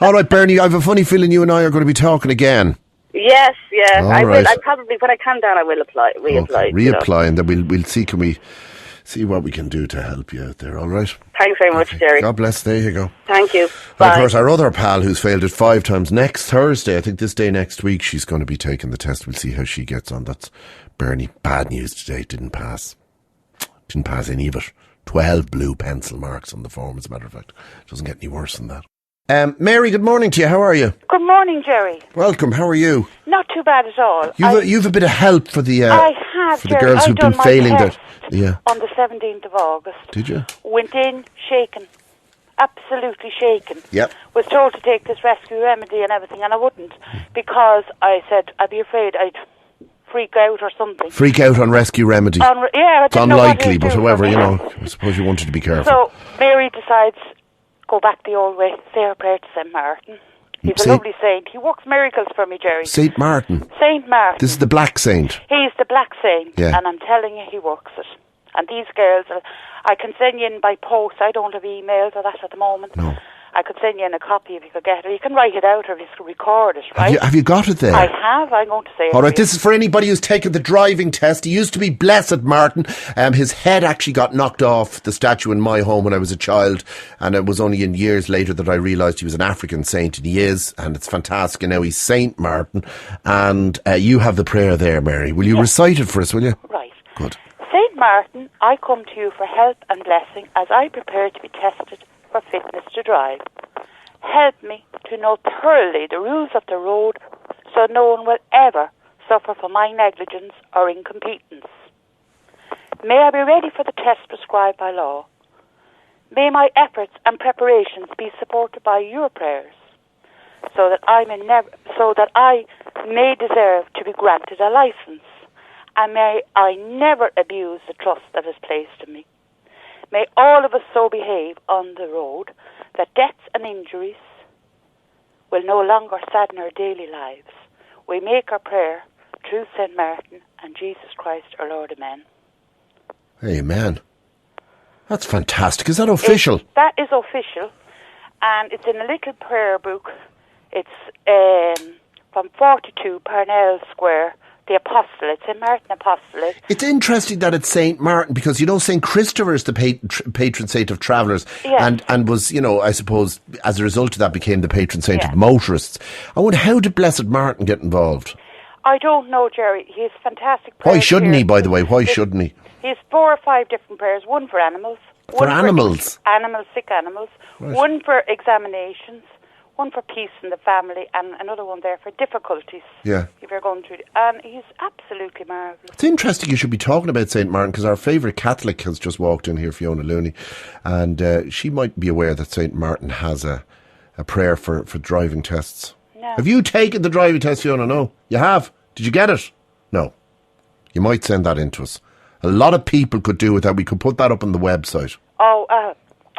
All right, Bernie, I have a funny feeling you and I are going to be talking again. Yes, yeah. All I right. will. I probably, when I calm down, I will reapply. Okay, reapply, and then we'll see, can we see what we can do to help you out there, all right? Thanks very much, Gerry. God bless. There you go. Thank you. Bye. Of course, our other pal who's failed it 5 times, next Thursday, I think this day next week, she's going to be taking the test. We'll see how she gets on. That's Bernie. Bad news today. Didn't pass any of it. 12 blue pencil marks on the form, as a matter of fact. Doesn't get any worse than that. Mary, good morning to you. How are you? Good morning, Gerry. Welcome. How are you? Not too bad at all. You've a bit of help for the I have, for the girls who've been failing that. Yeah. On the 17th of August. Did you? Went in shaken. Absolutely shaken. Yep. Was told to take this rescue remedy and everything, and I wouldn't, because I said I'd be afraid I'd freak out or something. Freak out on rescue remedy? It's unlikely, but however, I suppose you wanted to be careful. So Mary decides, go back the old way, say her prayer to St. Martin. He's a lovely saint. He works miracles for me, Gerry. St. Martin? St. Martin. This is the black saint? He's the black saint, yeah. And I'm telling you, he works it. And these girls, I can send you in by post. I don't have emails or that at the moment. No. I could send you in a copy if you could get it. You can write it out or you can record it, right? Have you got it there? I have. I'm going to say it. All right, this is for anybody who's taken the driving test. He used to be Blessed Martin. His head actually got knocked off the statue in my home when I was a child, and it was only in years later that I realised he was an African saint, and he is, and it's fantastic. And now he's Saint Martin, and you have the prayer there, Mary. Will you recite it for us, will you? Right. Good. Saint Martin, I come to you for help and blessing as I prepare to be tested for fitness to drive. Help me to know thoroughly the rules of the road so no one will ever suffer for my negligence or incompetence. May I be ready for the test prescribed by law. May my efforts and preparations be supported by your prayers so that I may deserve to be granted a license, and may I never abuse the trust that is placed in me. May all of us so behave on the road that deaths and injuries will no longer sadden our daily lives. We make our prayer through St. Martin and Jesus Christ our Lord. Amen. Amen. That's fantastic. Is that official? That is official, and it's in a little prayer book. It's from 42 Parnell Square, the apostolate, St. Martin apostolate. It's interesting that it's St. Martin, because, St. Christopher is the patron saint of travellers, and was, I suppose, as a result of that, became the patron saint of motorists. I wonder, how did Blessed Martin get involved? I don't know, Gerry. He's fantastic. Why shouldn't he, by the way? Why shouldn't he? He has 4 or 5 different prayers. One for animals. For animals? Sick animals. Right. One for examinations. One for peace in the family, and another one there for difficulties. Yeah. If you're going through, and he's absolutely marvellous. It's interesting you should be talking about St. Martin, because our favourite Catholic has just walked in here, Fiona Looney, and she might be aware that St. Martin has a prayer for driving tests. No. Have you taken the driving test, Fiona? No. You have? Did you get it? No. You might send that in to us. A lot of people could do with that. We could put that up on the website. Oh,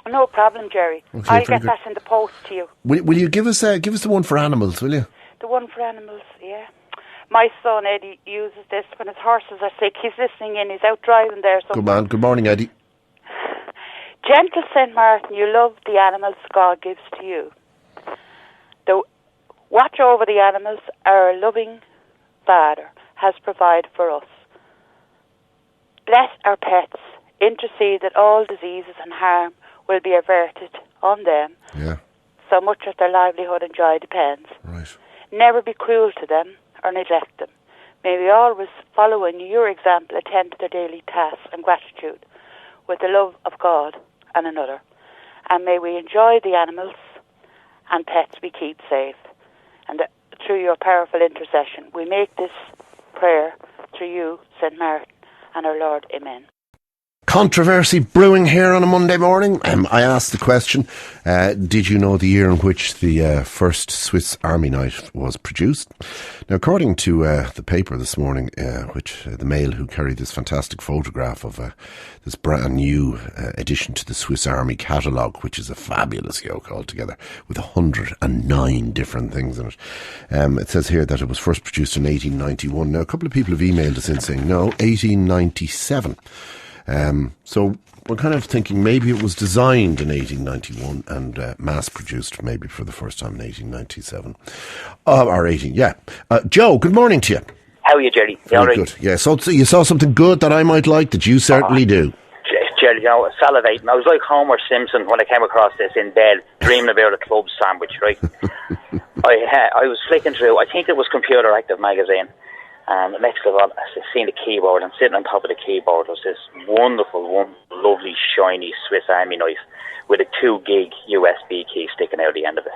no problem, Gerry. Okay, I'll get good. that in the post to you. Will you give us the one for animals, will you? The one for animals, yeah. My son Eddie uses this when his horses are sick. He's listening in. He's out driving there. So Good man. Good morning, Eddie. Gentle St. Martin, you love the animals God gives to you. Watch over the animals our loving Father has provided for us. Bless our pets. Intercede that all diseases and harm will be averted on them. Yeah. So much of their livelihood and joy depends. Right. Never be cruel to them or neglect them. May we always, following your example, attend to their daily tasks and gratitude with the love of God and another. And may we enjoy the animals and pets we keep safe. And through your powerful intercession, we make this prayer through you, St. Martin, and our Lord. Amen. Controversy brewing here on a Monday morning. I asked the question, did you know the year in which the first Swiss Army knife was produced? Now, according to the paper this morning, which the Mail, who carried this fantastic photograph of this brand new addition to the Swiss Army catalogue, which is a fabulous yoke altogether, with 109 different things in it. It says here that it was first produced in 1891. Now, a couple of people have emailed us in saying, no, 1897. So we're kind of thinking maybe it was designed in 1891 and mass-produced maybe for the first time in 1897. Or 18, yeah. Joe, good morning to you. How are you, Gerry? You all right? Good. Yeah, so you saw something good that I might like, that you certainly do. Gerry, salivating. I was like Homer Simpson when I came across this in bed, dreaming about a club sandwich, right? I was flicking through, I think it was Computer Active magazine. And next of all, I seen the keyboard, and sitting on top of the keyboard was this wonderful, lovely, shiny Swiss Army knife with a 2 gig USB key sticking out the end of it.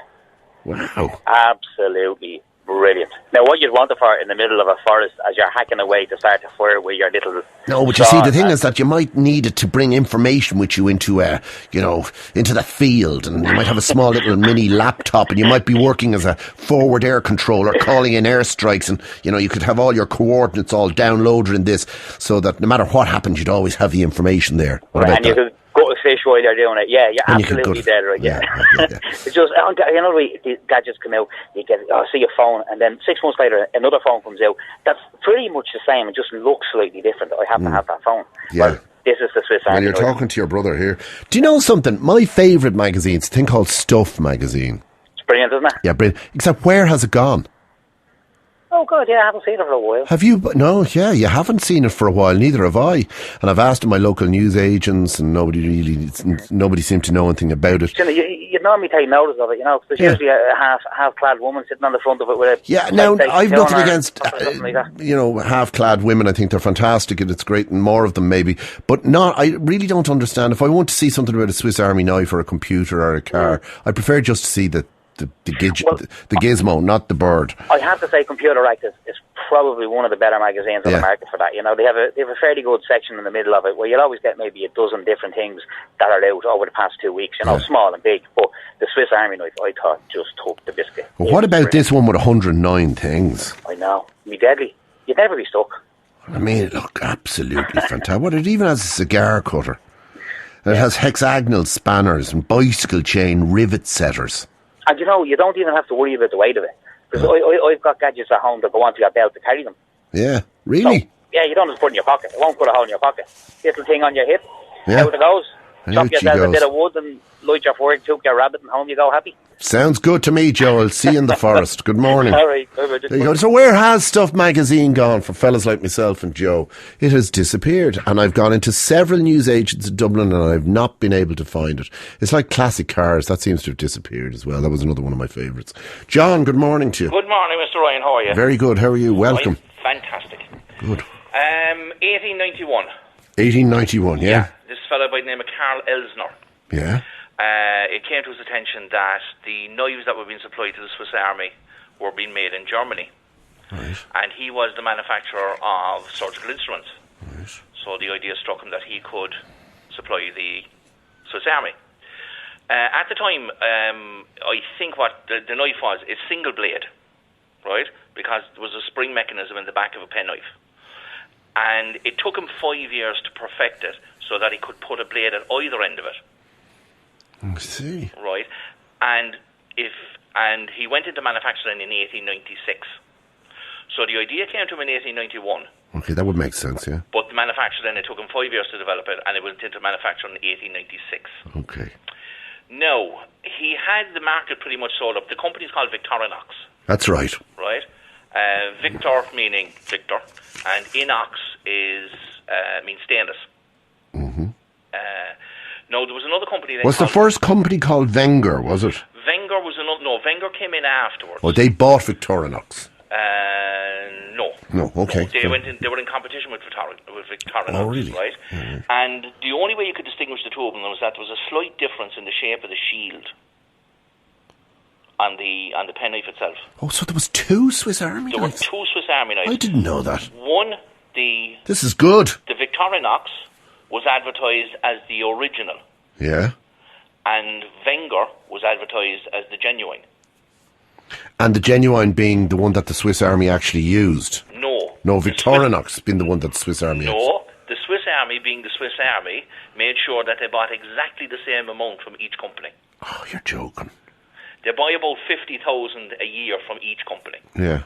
Wow. Absolutely brilliant. Now, what you'd want it for in the middle of a forest as you're hacking away to start to fire with your little... No, but you see, the thing is that you might need it to bring information with you into, into the field, and you might have a small little mini laptop, and you might be working as a forward air controller, calling in airstrikes, and, you could have all your coordinates all downloaded in this, so that no matter what happened, you'd always have the information there. What about that? You could go to fish while you're doing it. Yeah, you're absolutely dead right. Yeah. It's just, the way the gadgets come out, you get, see your phone, and then 6 months later, another phone comes out. That's pretty much the same. It just looks slightly different. I happen to have that phone. Yeah. Well, this is the Swiss Army. Well, you're talking to your brother here. Do you know something? My favourite magazine is a thing called Stuff magazine. It's brilliant, isn't it? Yeah, brilliant. Except, where has it gone? Oh, God, yeah, I haven't seen it for a while. Have you? No, yeah, you haven't seen it for a while, neither have I. And I've asked my local news agents, and nobody seemed to know anything about it. You normally take notice of it, because there's usually a half-clad woman sitting on the front of it with a... Yeah, now, I've nothing against, like half-clad women. I think they're fantastic, and it's great, and more of them maybe. But I really don't understand. If I want to see something about a Swiss Army knife or a computer or a car, I prefer just to see the gizmo, not the bird. I have to say, Computer Active is probably one of the better magazines on the market for that. They have a fairly good section in the middle of it where you'll always get maybe a dozen different things that are out over the past 2 weeks, small and big. But the Swiss Army knife, I thought, just took the biscuit. Well, what about this one with 109 things? I know. Be deadly. You'd never be stuck. I mean, it looked absolutely fantastic. What, it even has a cigar cutter. And it has hexagonal spanners and bicycle chain rivet setters. And you don't even have to worry about the weight of it. Because I've got gadgets at home that go onto your belt to carry them. Yeah, really? So, yeah, you don't just put it in your pocket. It won't put a hole in your pocket. Little thing on your hip, out it goes. And chop out she yourself a goes. bit of wood and light your fire, took your rabbit, and home you go happy. Sounds good to me, Joe. I'll see you in the forest. Good morning. All right. There you go. So where has Stuff Magazine gone for fellas like myself and Joe? It has disappeared, and I've gone into several newsagents in Dublin and I've not been able to find it. It's like classic cars. That seems to have disappeared as well. That was another one of my favourites. John, good morning to you. Good morning, Mr. Ryan. How are you? Very good. How are you? Welcome. Fantastic. Good. 1891. 1891, yeah? This fellow by the name of Carl Elsner. Yeah. It came to his attention that the knives that were being supplied to the Swiss Army were being made in Germany. Right. And he was the manufacturer of surgical instruments. Right. So the idea struck him that he could supply the Swiss Army. At the time, I think what the knife was is single blade, right? Because there was a spring mechanism in the back of a penknife. And it took him 5 years to perfect it so that he could put a blade at either end of it. I see. Right. And he went into manufacturing in 1896. So the idea came to him in 1891. Okay, that would make sense, yeah. But the manufacturing, it took him 5 years to develop it, and it went into manufacturing in 1896. Okay. No, he had the market pretty much sold up. The company's called Victorinox. That's right. Right? Victor meaning Victor, and inox means stainless. Mm-hmm. No, there was another company. Was the first company called Wenger, was it? Wenger was another. No, Wenger came in afterwards. Oh, they bought Victorinox. No. No, okay. They went in. They were in competition with Victorinox. Oh, really? Right. Mm-hmm. And the only way you could distinguish the two of them was that there was a slight difference in the shape of the shield on the penknife itself. Oh, so there was two Swiss Army There knives? were two Swiss Army knives. I didn't know that. One, This is good. the Victorinox was advertised as the original, Yeah. and Wenger was advertised as the genuine. And the genuine being the one that the Swiss Army actually used? No. No, Victorinox being the one that the Swiss Army used. No, the Swiss Army, being the Swiss Army, made sure that they bought exactly the same amount from each company. Oh, you're joking. They buy about 50,000 a year from each company. Yeah.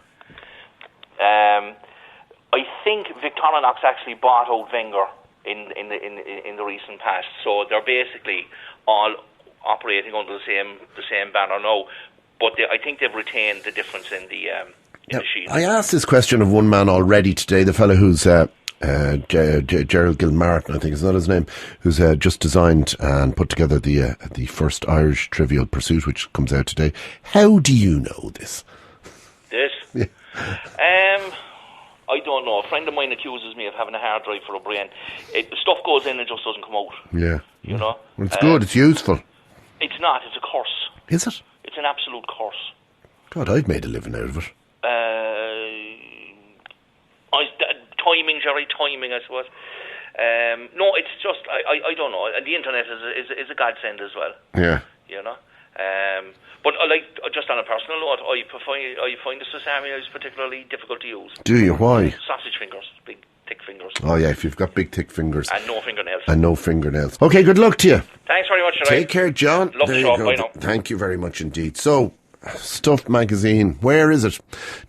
I think Victorinox actually bought out Wenger in the recent past, so they're basically all operating under the same banner now. But I think they've retained the difference in the shield. I asked this question of one man already today, the fellow who's Gerald Gilmartin, I think is not his name, who's just designed and put together the first Irish Trivial Pursuit, which comes out today. How do you know this? This? Yeah. I don't know. A friend of mine accuses me of having a hard drive for a brain. Stuff goes in and just doesn't come out. Yeah. You know? Well, it's good, it's useful. It's not, it's a curse. Is it? It's an absolute curse. God, I've made a living out of it. Timing, Gerry, I suppose. No, it's just, I don't know. And the internet is a godsend as well. Yeah. You know? But just on a personal note, I find the Swiss Army knives particularly difficult to use. Do you? Why? Sausage fingers, big, thick fingers. Oh, yeah, if you've got big, thick fingers. And no fingernails. And no fingernails. Okay, good luck to you. Thanks very much, Gerry. Take care, John. Love the show. Bye now. Thank you very much indeed. So, Stuff Magazine, where is it?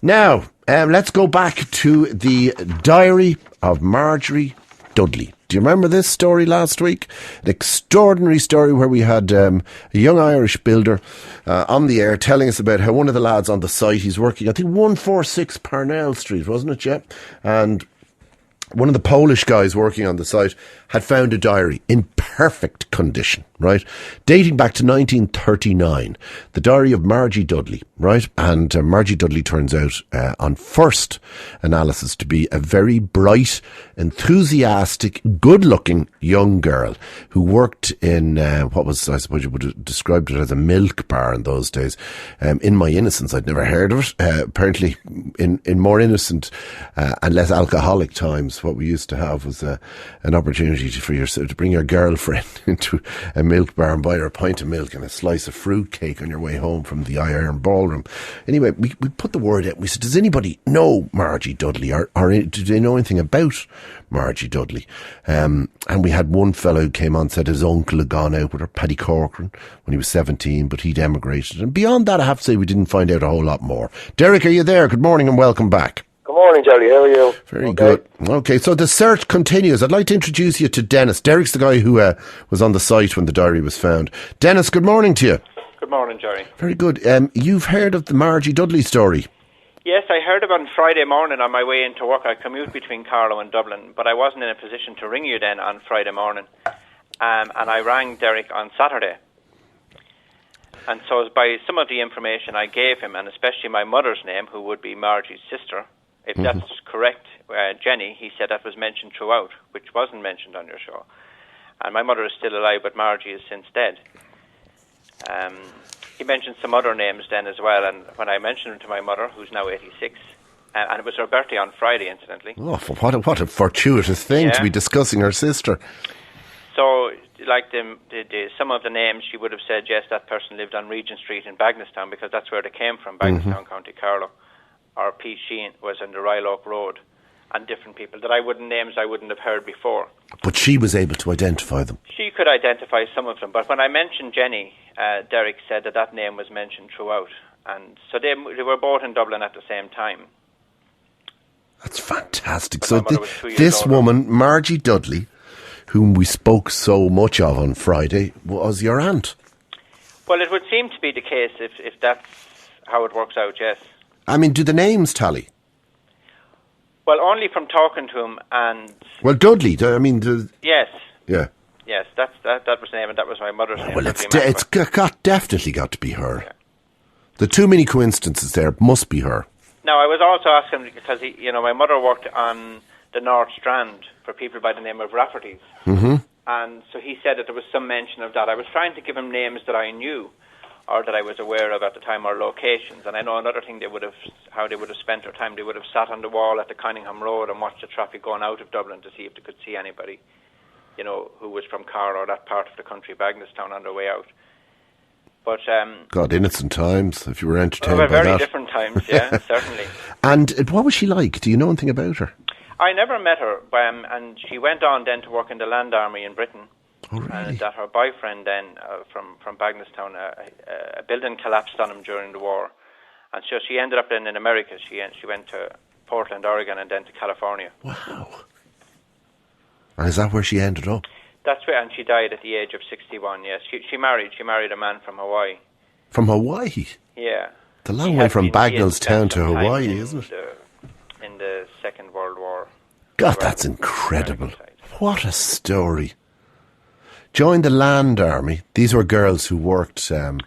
Now, let's go back to the diary of Margie Dudley. Do you remember this story last week? An extraordinary story where we had a young Irish builder on the air telling us about how one of the lads on the site, he's working, I think 146 Parnell Street, wasn't it, yeah? And one of the Polish guys working on the site had found a diary in perfect condition, right? Dating back to 1939. The diary of Margie Dudley, right? And Margie Dudley turns out, on first analysis, to be a very bright, enthusiastic, good-looking young girl who worked in what was, I suppose you would have described it as a milk bar in those days. In my innocence, I'd never heard of it. Apparently, in more innocent and less alcoholic times, what we used to have was an opportunity for yourself to bring your girlfriend into a milk bar and buy her a pint of milk and a slice of fruit cake on your way home from the Iron Ballroom. Anyway, we put the word out. We said, does anybody know Margie Dudley or do they know anything about Margie Dudley? And we had one fellow who came on and said his uncle had gone out with her, Paddy Corcoran, when he was 17, but he'd emigrated. And beyond that, I have to say we didn't find out a whole lot more. Derek, are you there? Good morning and welcome back. Good morning. morning, Gerry. How are you? Very good. Okay, so the search continues. I'd like to introduce you to Dennis. Derek's the guy who was on the site when the diary was found. Dennis, good morning to you. Good morning, Gerry. Very good. You've heard of the Margie Dudley story? Yes, I heard about it on Friday morning on my way into work. I commute between Carlow and Dublin, but I wasn't in a position to ring you then on Friday morning. And I rang Derek on Saturday. And so by some of the information I gave him, and especially my mother's name, who would be Margie's sister, if that's correct, Jenny, he said that was mentioned throughout, which wasn't mentioned on your show. And my mother is still alive, but Margie is since dead. He mentioned some other names then as well, and when I mentioned them to my mother, who's now 86, and it was her birthday on Friday, incidentally. Oh, what a fortuitous thing to be discussing her sister. So, like some of the names, she would have said, yes, that person lived on Regent Street in Bagnestown, because that's where they came from, Bagnestown, County Carlow. Or Pete Sheehan was on the Ryle Oak Road, and different people that names I wouldn't have heard before. But she was able to identify them. She could identify some of them, but when I mentioned Jenny, Derek said that name was mentioned throughout, and so they were both in Dublin at the same time. That's fantastic. So this woman, Margie Dudley, whom we spoke so much of on Friday, was your aunt. Well, it would seem to be the case if that's how it works out, yes. I mean, do the names tally? Well, only from talking to him and... Well, Dudley, I mean... Yes. Yeah. Yes, that was the name, and that was my mother's name. Well, it's definitely got to be her. Yeah. The too many coincidences there must be her. Now, I was also asking, because my mother worked on the North Strand for people by the name of Rafferty's. And so he said that there was some mention of that. I was trying to give him names that I knew, or that I was aware of at the time, or locations. And I know another thing how they would have spent their time. They would have sat on the wall at the Cunningham Road and watched the traffic going out of Dublin to see if they could see anybody, who was from Carlow or that part of the country, Bagnestown, on their way out. But God, innocent times, if you were entertained by that. Very different times, yeah, certainly. And what was she like? Do you know anything about her? I never met her, and she went on then to work in the Land Army in Britain. Oh, really? And that her boyfriend then, from Bagnestown, a building collapsed on him during the war. And so she ended up then in America. She went to Portland, Oregon, and then to California. Wow. And is that where she ended up? That's where, and she died at the age of 61, yes. She married a man from Hawaii. From Hawaii? Yeah. It's a long way from Bagnallstown to Hawaii, isn't it? In the Second World War. God, that's incredible. What a story. Joined the Land Army. These were girls who worked in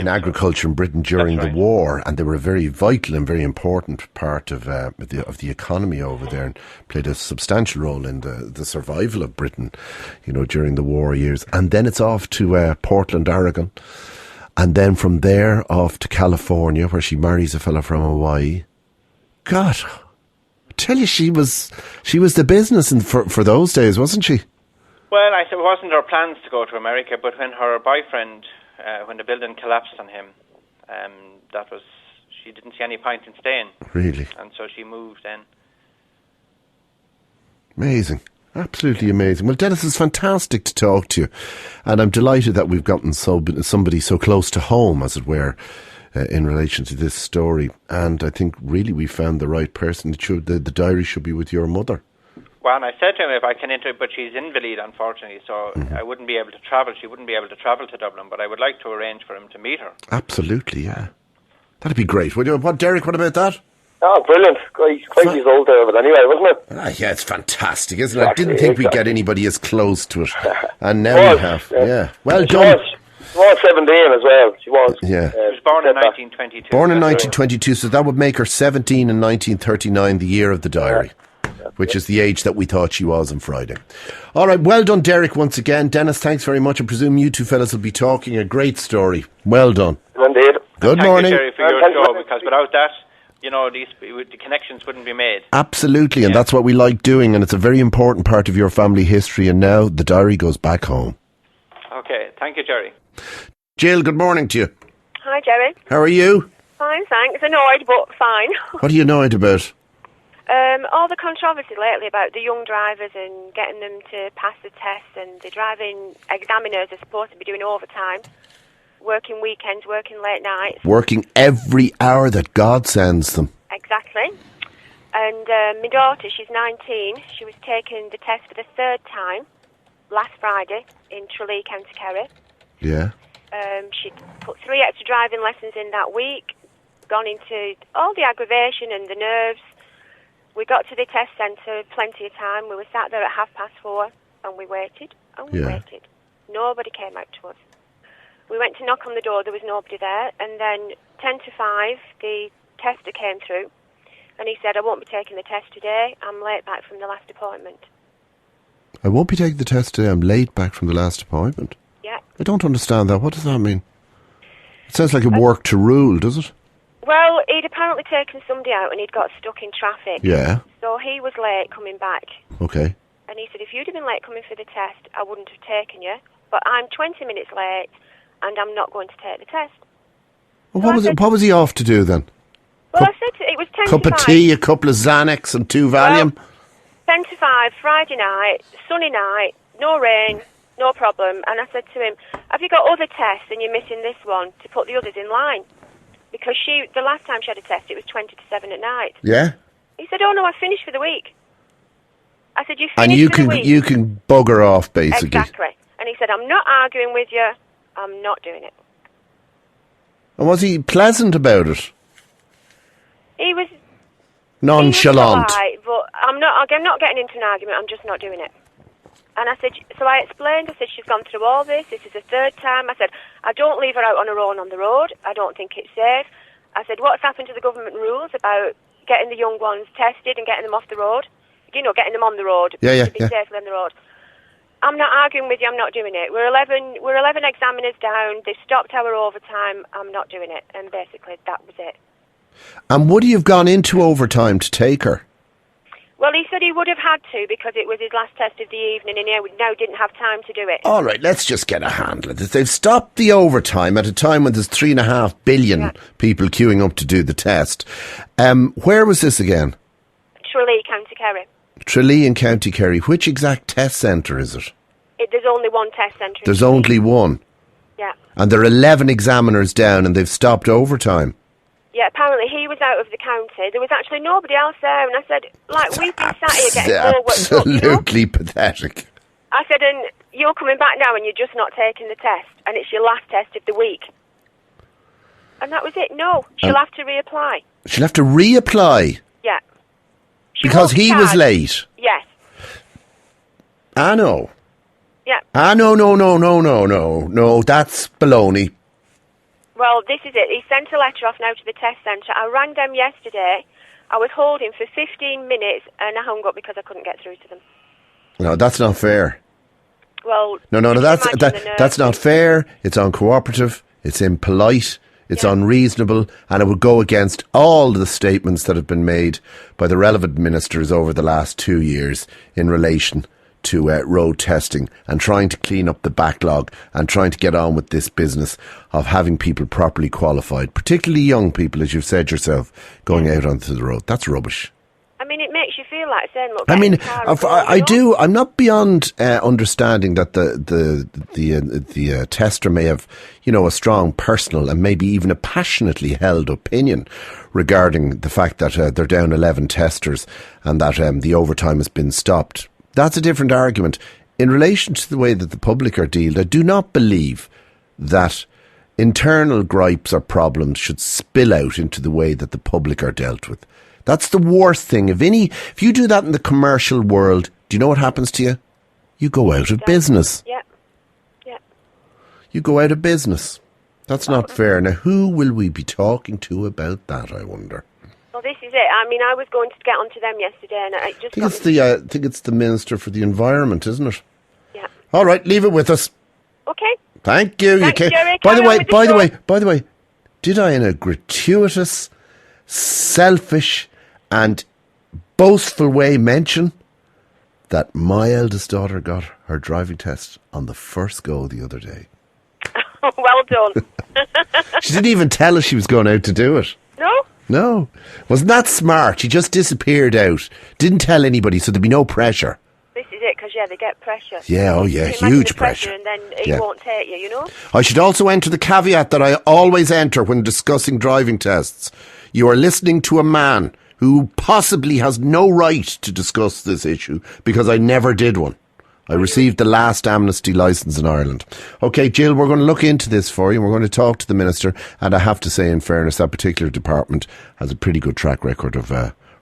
agriculture in Britain during the war, and they were a very vital and very important part of the economy over there, and played a substantial role in the survival of Britain, during the war years. And then it's off to Portland, Oregon, and then from there off to California, where she marries a fellow from Hawaii. God, I tell you, she was the business for those days, wasn't she? Well, I said it wasn't her plans to go to America, but when her boyfriend, when the building collapsed on him, she didn't see any point in staying. Really? And so she moved then. Amazing. Absolutely amazing. Well, Dennis, it's fantastic to talk to you, and I'm delighted that we've gotten somebody so close to home, as it were, in relation to this story. And I think really we found the right person. The diary should be with your mother. Well, and I said to him if I can enter, but she's invalid, unfortunately, so I wouldn't be able to travel. She wouldn't be able to travel to Dublin, but I would like to arrange for him to meet her. Absolutely, yeah. That'd be great. Derek, what about that? Oh, brilliant. Quite years old there, but anyway, wasn't it? Yeah, it's fantastic, isn't it? I didn't think we'd get anybody as close to it. And now we have. Yeah. Well done. She was 17 as well. She was. Yeah. She was born in 1922. Born in 1922, so that would make her 17 in 1939, the year of the diary. Which is the age that we thought she was on Friday. All right, well done, Derek, once again. Dennis, thanks very much. I presume you two fellas will be talking. A great story. Well done. Indeed. Good morning. Thank you, Gerry, for your show, because without that, the connections wouldn't be made. Absolutely, and that's what we like doing, and it's a very important part of your family history, and now the diary goes back home. Okay, thank you, Gerry. Jill, good morning to you. Hi, Gerry. How are you? Fine, thanks. Annoyed, but fine. What are you annoyed about? All the controversy lately about the young drivers and getting them to pass the test, and the driving examiners are supposed to be doing overtime, working weekends, working late nights. Working every hour that God sends them. exactly. And my daughter, she's 19. She was taking the test for the third time last Friday in Tralee, County Kerry. Yeah. She'd put 3 extra driving lessons in that week, gone into all the aggravation and the nerves. We got to the test centre plenty of time. We were sat there at 4:30 and we waited and we waited. Nobody came out to us. We went to knock on the door, there was nobody there, and then 10 to 5 the tester came through and he said, I won't be taking the test today, I'm late back from the last appointment. I won't be taking the test today, I'm late back from the last appointment. Yeah. I don't understand that. What does that mean? It sounds like a work to rule, does it? Well, he'd apparently taken somebody out and he'd got stuck in traffic. Yeah. So he was late coming back. Okay. And he said, if you'd have been late coming for the test, I wouldn't have taken you. But I'm 20 minutes late and I'm not going to take the test. Well, what was he off to do then? Well, I said it was 10 cup to 5. of tea, a couple of Xanax and 2 Valium? Well, 10 to 5, Friday night, sunny night, no rain, no problem. And I said to him, have you got other tests and you're missing this one to put the others in line? Because the last time she had a test, it was 20 to 7 at night. Yeah. He said, oh no, I finished for the week. I said, you finished And for the week? you can bugger off, basically. Exactly. And he said, I'm not arguing with you, I'm not doing it. And was he pleasant about it? He was nonchalant. He was polite, but I'm not getting into an argument, I'm just not doing it. And I said, so I explained, I said, she's gone through all this is the third time. I said, I don't leave her out on her own on the road, I don't think it's safe. I said, what's happened to the government rules about getting the young ones tested and getting them off the road? You know, getting them on the road, to be safely on the road. I'm not arguing with you, I'm not doing it. We're 11 examiners down, they've stopped our overtime, I'm not doing it. And basically, that was it. And would he have gone into overtime to take her? Well, he said he would have had to because it was his last test of the evening and he now didn't have time to do it. All right, let's just get a handle of this. They've stopped the overtime at a time when there's 3.5 billion people queuing up to do the test. Where was this again? Tralee, County Kerry. Tralee in County Kerry. Which exact test centre is it? There's only one test centre. There's only one? Yeah. And there are 11 examiners down and they've stopped overtime? Yeah, apparently he was out of the county. There was actually nobody else there. And I said, we've been sat here getting more worked up, absolutely pathetic. I said, and you're coming back now and you're just not taking the test. And it's your last test of the week. And that was it. No, she'll have to reapply. She'll have to reapply? Yeah. Because he was late? Yes. I know. Yeah. No, that's baloney. Well, this is it. He sent a letter off now to the test centre. I rang them yesterday. I was holding for 15 minutes and I hung up because I couldn't get through to them. No, that's not fair. Well, no, that's not fair. It's uncooperative. It's impolite. It's unreasonable. And it would go against all the statements that have been made by the relevant ministers over the last 2 years in relation to road testing and trying to clean up the backlog and trying to get on with this business of having people properly qualified, particularly young people, as you've said yourself, going out onto the road. That's rubbish. I mean, it makes you feel like saying, look, I mean, I do. I'm not beyond understanding that the tester may have, a strong personal and maybe even a passionately held opinion regarding the fact that they're down 11 testers and that the overtime has been stopped. That's a different argument. In relation to the way that the public are dealt, I do not believe that internal gripes or problems should spill out into the way that the public are dealt with. That's the worst thing. If you do that in the commercial world, do you know what happens to you? You go out of business. Yeah. You go out of business. That's not fair. Now, who will we be talking to about that, I wonder? Well, this is it. I mean, I was going to get onto them yesterday, and I just I think it's the Minister for the Environment, isn't it? Yeah. All right, leave it with us. Okay. Thank you. Thanks, Gerry. By the way, did I, in a gratuitous, selfish, and boastful way, mention that my eldest daughter got her driving test on the first go the other day? Well done. She didn't even tell us she was going out to do it. No. Wasn't that smart? She just disappeared out. Didn't tell anybody, so there'd be no pressure. This is it, because they get pressure. Yeah, oh yeah, You imagine huge the pressure. and then it Yeah. won't take you, you know? I should also enter the caveat that I always enter when discussing driving tests. You are listening to a man who possibly has no right to discuss this issue because I never did one. I received the last amnesty licence in Ireland. OK, Jill, we're going to look into this for you. We're going to talk to the Minister. And I have to say, in fairness, that particular department has a pretty good track record of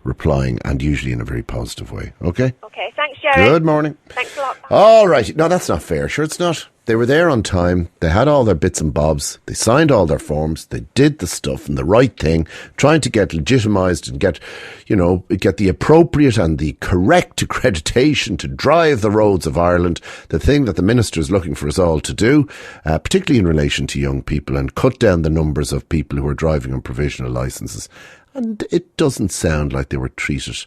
replying, and usually in a very positive way. OK? Okay, thanks, Gerry. Good morning. Thanks a lot. All right. No, that's not fair. Sure, it's not. They were there on time. They had all their bits and bobs. They signed all their forms. They did the stuff and the right thing, trying to get legitimised and get the appropriate and the correct accreditation to drive the roads of Ireland, the thing that the Minister is looking for us all to do, particularly in relation to young people, and cut down the numbers of people who are driving on provisional licences. And it doesn't sound like they were treated.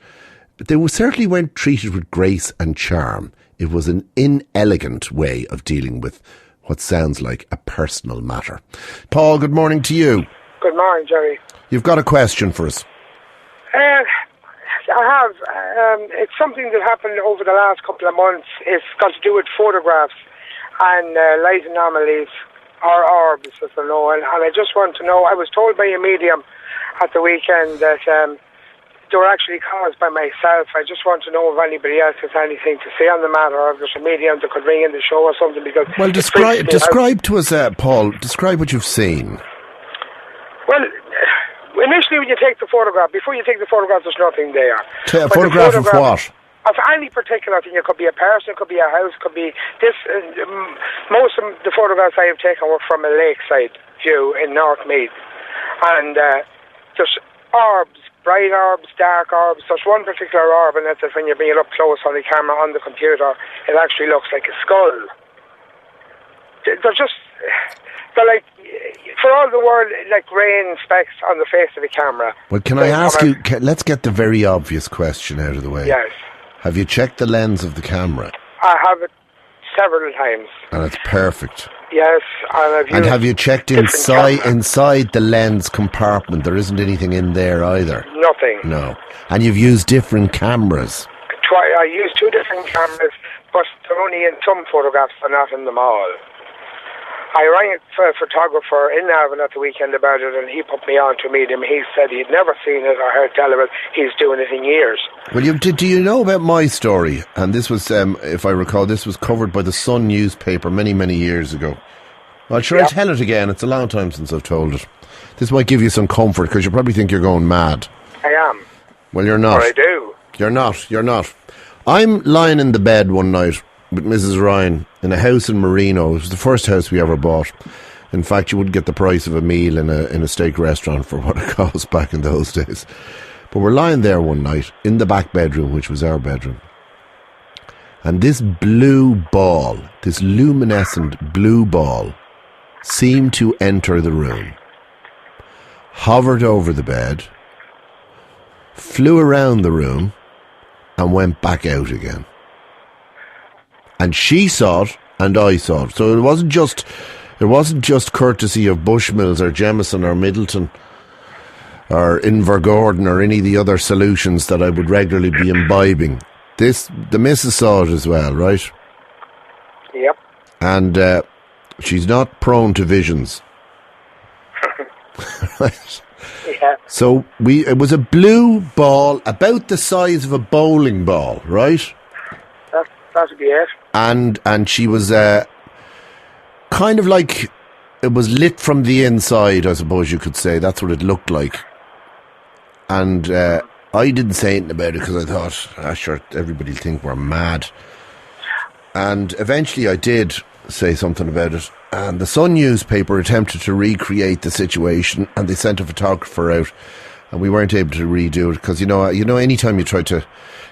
They certainly weren't treated with grace and charm. It was an inelegant way of dealing with what sounds like a personal matter. Paul, good morning to you. Good morning, Gerry. You've got a question for us. I have. It's something that happened over the last couple of months. It's got to do with photographs and light anomalies or orbs, as I know. And I just want to know, I was told by a medium at the weekend that they were actually caused by myself. I just want to know if anybody else has anything to say on the matter, or if there's a medium that could ring in the show or something. Because describe to us, Paul. Describe what you've seen. Well, initially when you take the photograph, before you take the photograph, there's nothing there. A photograph of what? Of any particular thing. It could be a person, it could be a house, it could be this. Most of the photographs I have taken were from a lakeside view in North Meath, and there's orbs. Bright orbs, dark orbs. There's one particular orb, and that's when you bring it up close on the camera on the computer, it actually looks like a skull. They're like, for all the world, like rain specks on the face of the camera. Well, can I ask you, let's get the very obvious question out of the way. Yes. Have you checked the lens of the camera? I have it several times. And it's perfect. Yes, and have you checked inside the lens compartment? There isn't anything in there either. Nothing. No. And you've used different cameras. I used two different cameras, but they're only in some photographs, they're not in them all. I rang a photographer in Navan at the weekend about it, and he put me on to meet him. He said he'd never seen it or heard tell of it. He's doing it in years. Well, do you know about my story? And this was, if I recall, this was covered by the Sun newspaper many, many years ago. Well, sure, I'll tell it again. It's a long time since I've told it. This might give you some comfort, because you probably think you're going mad. I am. Well, you're not. But I do. You're not. I'm lying in the bed one night with Mrs. Ryan in a house in Marino. It was the first house we ever bought. In fact, you wouldn't get the price of a meal in a steak restaurant for what it cost back in those days. But we're lying there one night in the back bedroom, which was our bedroom. And this blue ball, this luminescent blue ball, seemed to enter the room, hovered over the bed, flew around the room, and went back out again. And she saw it, and I saw it. So it wasn't just courtesy of Bushmills or Jemison or Middleton or Invergordon or any of the other solutions that I would regularly be imbibing. The missus saw it as well, right? Yep. And she's not prone to visions. Right? Yeah. So it was a blue ball about the size of a bowling ball, right? That would be it. And she was kind of like, it was lit from the inside, I suppose you could say. That's what it looked like. And I didn't say anything about it because I thought, sure, everybody'll think we're mad. And eventually I did say something about it. And the Sun newspaper attempted to recreate the situation, and they sent a photographer out, and we weren't able to redo it because, you know, anytime you try to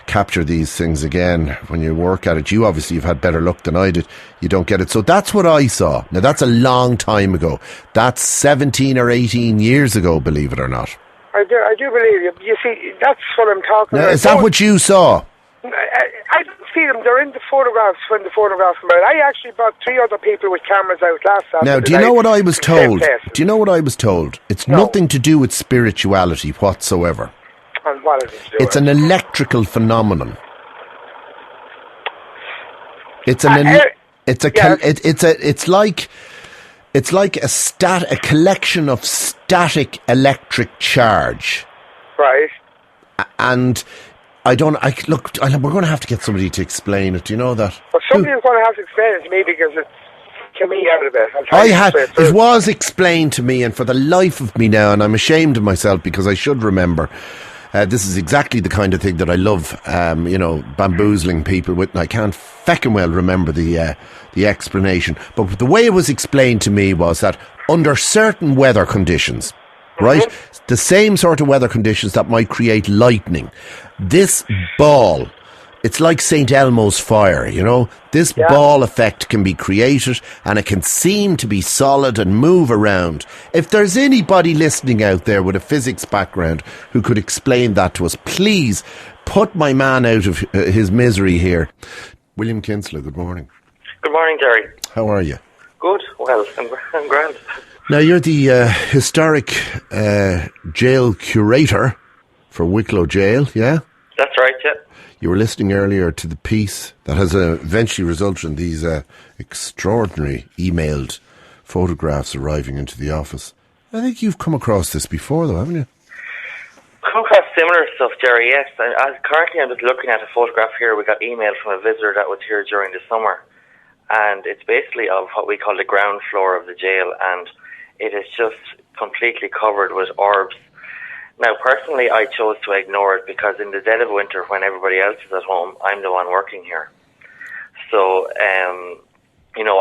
capture these things again, when you work at it, you've had better luck than I did, you don't get it. So that's what I saw. Now, that's a long time ago. That's 17 or 18 years ago, believe it or not. I do believe you. You see, that's what I'm talking about. Is that what you saw? I don't see them. They're in the photographs when the photographs come out. I actually brought 3 other people with cameras out last Saturday. Now, do you know what I was told? It's nothing to do with spirituality whatsoever. And what is it to do It's an electrical phenomenon. It's like a collection of static electric charge. Right. And we're going to have to get somebody to explain it. Do you know that? Well, somebody's going to have to explain it to me because it's to me out of it. It was explained to me, and for the life of me now, and I'm ashamed of myself because I should remember. This is exactly the kind of thing that I love, bamboozling people with, and I can't feckin' well remember the explanation. But the way it was explained to me was that under certain weather conditions, right, the same sort of weather conditions that might create lightning, this ball, it's like St. Elmo's fire, This ball effect can be created and it can seem to be solid and move around. If there's anybody listening out there with a physics background who could explain that to us, please put my man out of his misery here. William Kinsler, good morning. Good morning, Gerry. How are you? Good. Well, I'm grand. Now, you're the historic jail curator for Wicklow Jail, yeah? That's right, yeah. You were listening earlier to the piece that has eventually resulted in these extraordinary emailed photographs arriving into the office. I think you've come across this before, though, haven't you? Come across similar stuff, Gerry, yes. Currently, I'm just looking at a photograph here. We got email from a visitor that was here during the summer. And it's basically of what we call the ground floor of the jail. And it is just completely covered with orbs. Now, personally, I chose to ignore it because in the dead of winter, when everybody else is at home, I'm the one working here. So,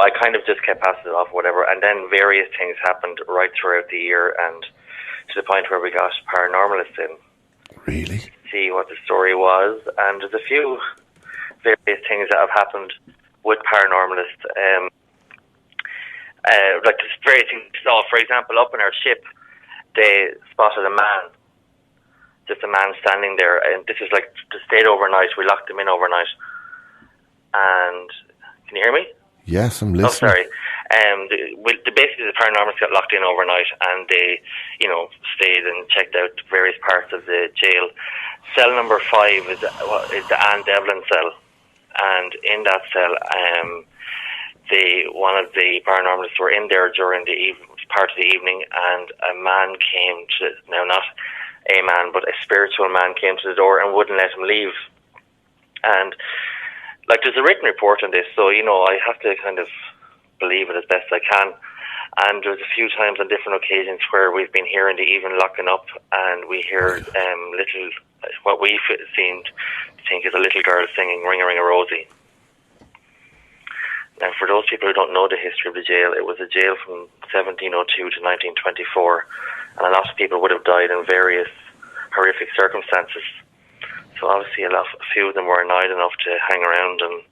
I kind of just kept passing it off, whatever. And then various things happened right throughout the year, and to the point where we got paranormalists in. Really? To see what the story was. And there's a few various things that have happened with paranormalists. Like there's various things. So, for example, up in our ship, they spotted a man. Just a man standing there, and this is like they stayed overnight. We locked him in overnight, and can you hear me? Yes, I'm listening. Oh, sorry. Basically, the paranormalists got locked in overnight, and they, stayed and checked out various parts of the jail. Cell number 5 is the Anne Devlin cell, and in that cell, one of the paranormalists were in there during the part of the evening, and a man came to not a man, but a spiritual man came to the door and wouldn't let him leave. And there's a written report on this, so I have to kind of believe it as best I can. And there's a few times on different occasions where we've been here in the evening locking up, and we hear little, what we seemed to think is a little girl singing "Ring a Ring a Rosie." Now, for those people who don't know the history of the jail, it was a jail from 1702 to 1924, and a lot of people would have died in various horrific circumstances. So obviously a few of them were annoyed enough to hang around and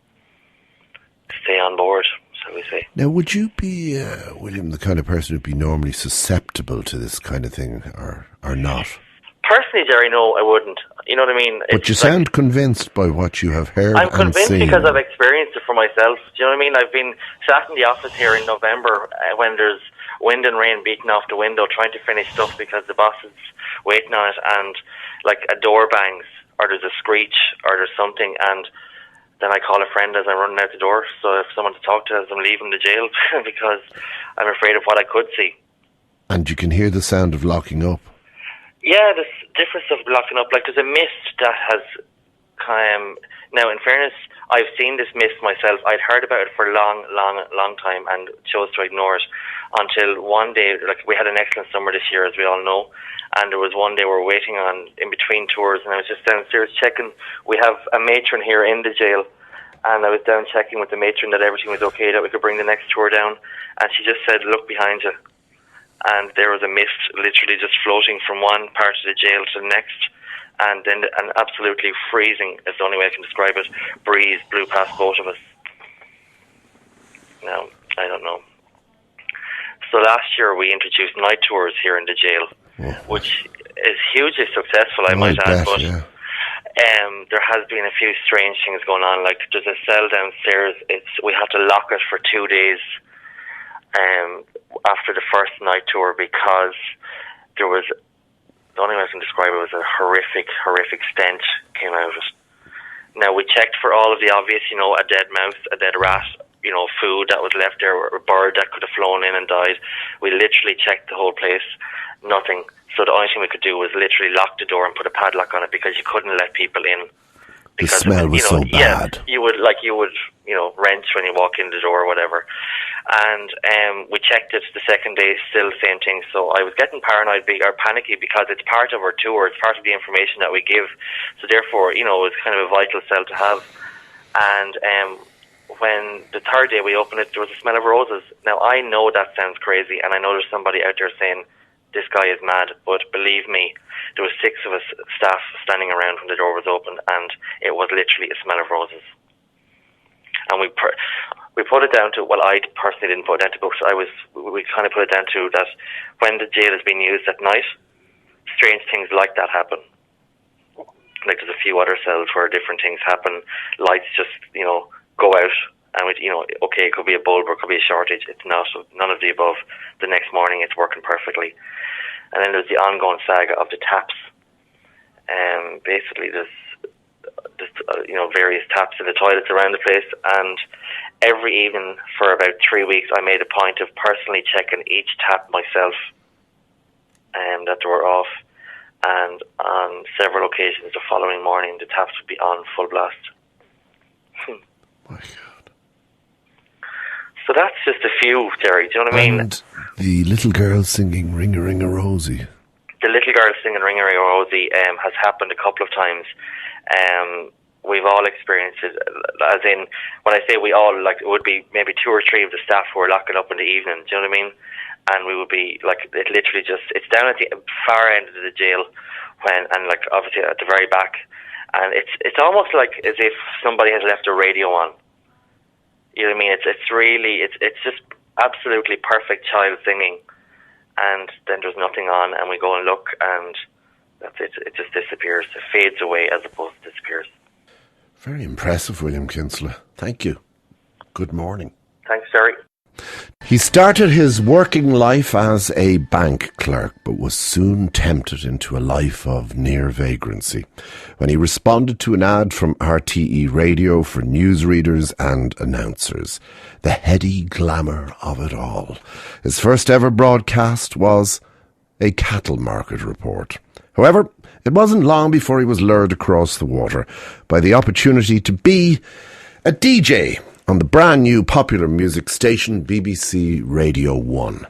stay on board, shall we say. Now, would you be, William, the kind of person who'd be normally susceptible to this kind of thing, or not? Personally, Gerry, no, I wouldn't. You know what I mean? But you sound convinced by what you have heard. I'm convinced and seen. because I've experienced it for myself. Do you know what I mean? I've been sat in the office here in November when there's wind and rain beating off the window, trying to finish stuff because the boss is waiting on it, and a door bangs, or there's a screech, or there's something, and then I call a friend as I'm running out the door. So if someone to talk to as I'm leaving the jail because I'm afraid of what I could see. And you can hear the sound of locking up. Yeah, there's different stuff locking up. There's a mist that has now, in fairness, I've seen this mist myself. I'd heard about it for a long time and chose to ignore it until one day, we had an excellent summer this year, as we all know, and there was one day we were waiting on in between tours, and I was just downstairs checking. We have a matron here in the jail, and I was down checking with the matron that everything was okay, that we could bring the next tour down, and she just said, "Look behind you." And there was a mist literally just floating from one part of the jail to the next, and then an absolutely freezing, is the only way I can describe it, breeze blew past both of us. Now, I don't know. So last year we introduced night tours here in the jail, which is hugely successful, I might add, but there has been a few strange things going on. There's a cell downstairs, we had to lock it for 2 days after the first night tour because there was, the only way I can describe it was a horrific stench came out of it. Now, we checked for all of the obvious, a dead mouse, a dead rat, food that was left there, or a bird that could have flown in and died. We literally checked the whole place. Nothing. So the only thing we could do was literally lock the door and put a padlock on it, because you couldn't let people in. Because, the smell was so bad. Yeah, you would wrench when you walk in the door or whatever. And we checked it the second day, still the same thing. So I was getting paranoid or panicky, because it's part of our tour, it's part of the information that we give. So therefore, it's kind of a vital cell to have. And when the third day we opened it, there was a smell of roses. Now, I know that sounds crazy, and I know there's somebody out there saying, this guy is mad, but believe me, there was 6 of us staff standing around when the door was opened, and it was literally a smell of roses. And we put it down to, well, I personally didn't put it down to books. We kind of put it down to that when the jail is being used at night, strange things like that happen. Like there's a few other cells where different things happen. Lights just, go out, and okay, it could be a bulb or it could be a shortage. It's not. None of the above. The next morning, it's working perfectly. And then there's the ongoing saga of the taps. Basically, there's various taps in the toilets around the place, and every evening for about 3 weeks, I made a point of personally checking each tap myself, that they were off. And on several occasions the following morning, the taps would be on full blast. My God. So that's just a few, Gerry. Do you know what I mean? And the little girl singing Ring-a-Ring-a-Rosy. The little girl singing Ring-a-Ring-a-Rosy has happened a couple of times. We've all experienced it, as in, when I say we all, it would be maybe 2 or 3 of the staff who were locking up in the evening, do you know what I mean? And we would be, it literally just, it's down at the far end of the jail, obviously at the very back, and it's almost like as if somebody has left a radio on. You know what I mean? It's really, it's just absolutely perfect child singing, and then there's nothing on, and we go and look, and that's it. It just disappears. It fades away as opposed to disappears. Very impressive, William Kinsella. Thank you. Good morning. Thanks, Gerry. He started his working life as a bank clerk, but was soon tempted into a life of near vagrancy when he responded to an ad from RTE Radio for newsreaders and announcers. The heady glamour of it all. His first ever broadcast was a cattle market report. However, it wasn't long before he was lured across the water by the opportunity to be a DJ on the brand new popular music station BBC Radio 1.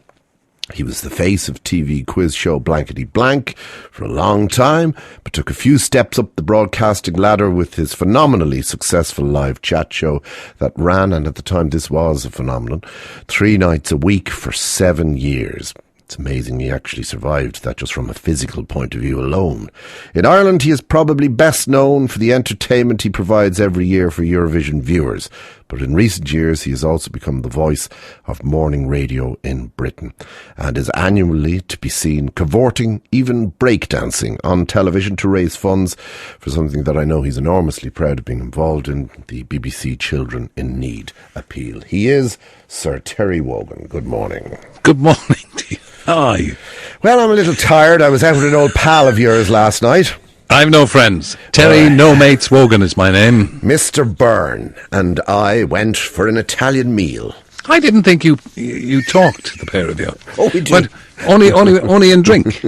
He was the face of TV quiz show Blankety Blank for a long time, but took a few steps up the broadcasting ladder with his phenomenally successful live chat show that ran, and at the time this was a phenomenon, 3 nights a week for 7 years. It's amazing he actually survived that just from a physical point of view alone. In Ireland, he is probably best known for the entertainment he provides every year for Eurovision viewers. But in recent years, he has also become the voice of morning radio in Britain and is annually to be seen cavorting, even breakdancing on television to raise funds for something that I know he's enormously proud of being involved in, the BBC Children in Need appeal. He is Sir Terry Wogan. Good morning. Good morning to you. How are you? Well, I'm a little tired. I was out with an old pal of yours last night. I've no friends. Terry, no mates, Wogan is my name. Mr. Byrne and I went for an Italian meal. I didn't think you talked, the pair of you. Oh, we did. But only in drink.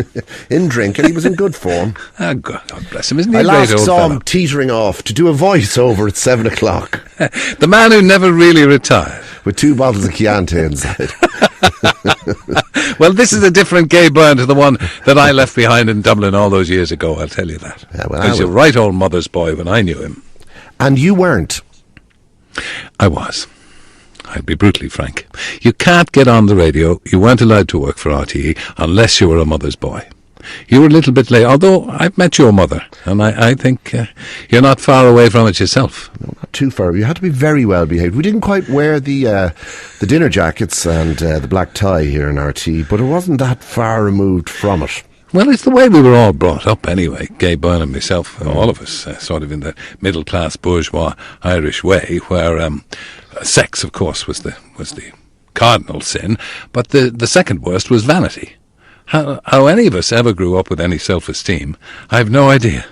In drink, and he was in good form. Ah, God bless him, isn't he? I a last great old saw fella? him teetering off to do a voice-over at 7 o'clock. The man who never really retired. With 2 bottles of Chianti inside. Well, this is a different Gay Byrne to the one that I left behind in Dublin all those years ago, I'll tell you that. Yeah, well, I was a right old mother's boy when I knew him. And you weren't? I was. I'd be brutally frank. You can't get on the radio, you weren't allowed to work for RTE, unless you were a mother's boy. You were a little bit late, although I've met your mother, and I think you're not far away from it yourself. No, not too far. You had to be very well behaved. We didn't quite wear the dinner jackets and the black tie here in RT, but it wasn't that far removed from it. Well, it's the way we were all brought up anyway, Gay Byrne and myself, all of us, sort of in the middle-class bourgeois Irish way, where sex, of course, was the cardinal sin, but the second worst was vanity. How any of us ever grew up with any self-esteem, I have no idea.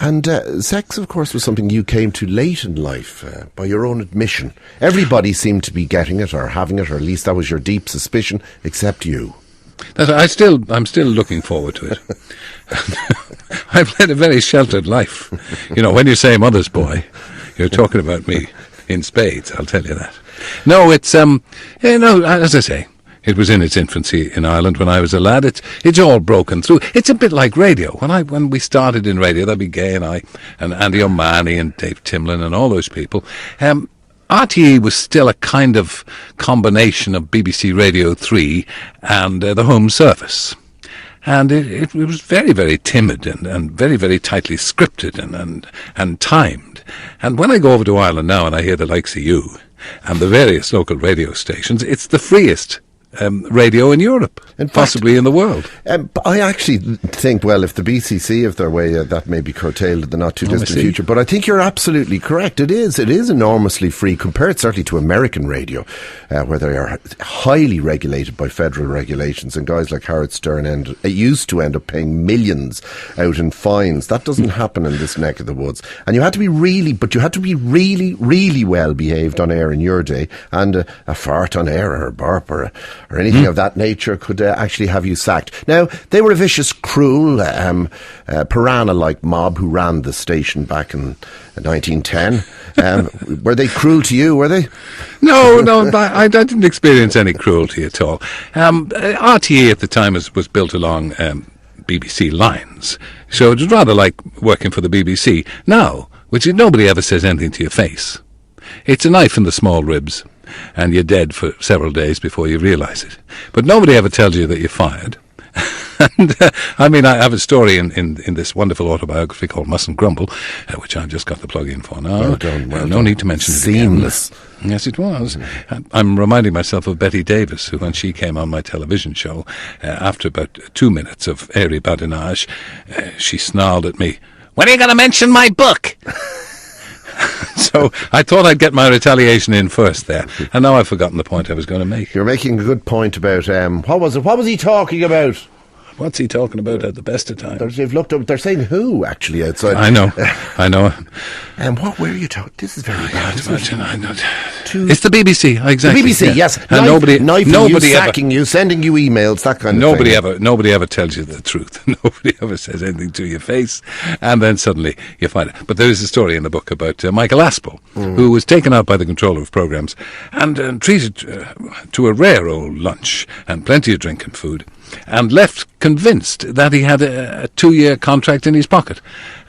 And sex, of course, was something you came to late in life, by your own admission. Everybody seemed to be getting it or having it, or at least that was your deep suspicion, except you. I'm still looking forward to it. I've led a very sheltered life. When you say mother's boy, you're talking about me in spades, I'll tell you that. No, it's, as I say, it was in its infancy in Ireland when I was a lad. It's all broken through. It's a bit like radio. When we started in radio, that'd be Gay and I, and Andy O'Mahony and Dave Timlin and all those people. RTE was still a kind of combination of BBC Radio 3 and the Home Service. And it was very, very timid and very, very tightly scripted and timed. And when I go over to Ireland now and I hear the likes of you and the various local radio stations, it's the freest radio in Europe, and possibly in the world. I actually think, well, if the BCC, if their way, that may be curtailed in the not too distant future. But I think you're absolutely correct. It is enormously free compared certainly to American radio, where they are highly regulated by federal regulations, and guys like Howard Stern used to end up paying millions out in fines. That doesn't happen in this neck of the woods. And you had to be really well behaved on air in your day, and a fart on air or a burp or anything of that nature could actually have you sacked. Now, they were a vicious, cruel, piranha-like mob who ran the station back in 1910. Were they cruel to you, were they? No, I didn't experience any cruelty at all. RTE at the time was built along BBC lines, so it was rather like working for the BBC. Now, nobody ever says anything to your face. It's a knife in the small ribs, and you're dead for several days before you realise it. But nobody ever tells you that you're fired. And I have a story in this wonderful autobiography called Mustn't Grumble, which I've just got the plug in for now. Well done. No need to mention it Seamless. Again. Yes, it was. I'm reminding myself of Betty Davis, who, when she came on my television show, after about 2 minutes of airy badinage, she snarled at me, "When are you going to mention my book?" So I thought I'd get my retaliation in first there, and now I've forgotten the point I was going to make. You're making a good point about what was it? What was he talking about? What's he talking about at the best of times? They've looked up. They're saying who actually outside. I know. And what were you talking? This is very bad. I know. It's the BBC, exactly. The BBC, yes. And nobody sacking you, sending you emails, that kind of thing. Nobody ever tells you the truth. Nobody ever says anything to your face, and then suddenly you find it. But there is a story in the book about Michael Aspel, who was taken out by the controller of programmes and treated to a rare old lunch and plenty of drink and food, and left convinced that he had a 2-year contract in his pocket,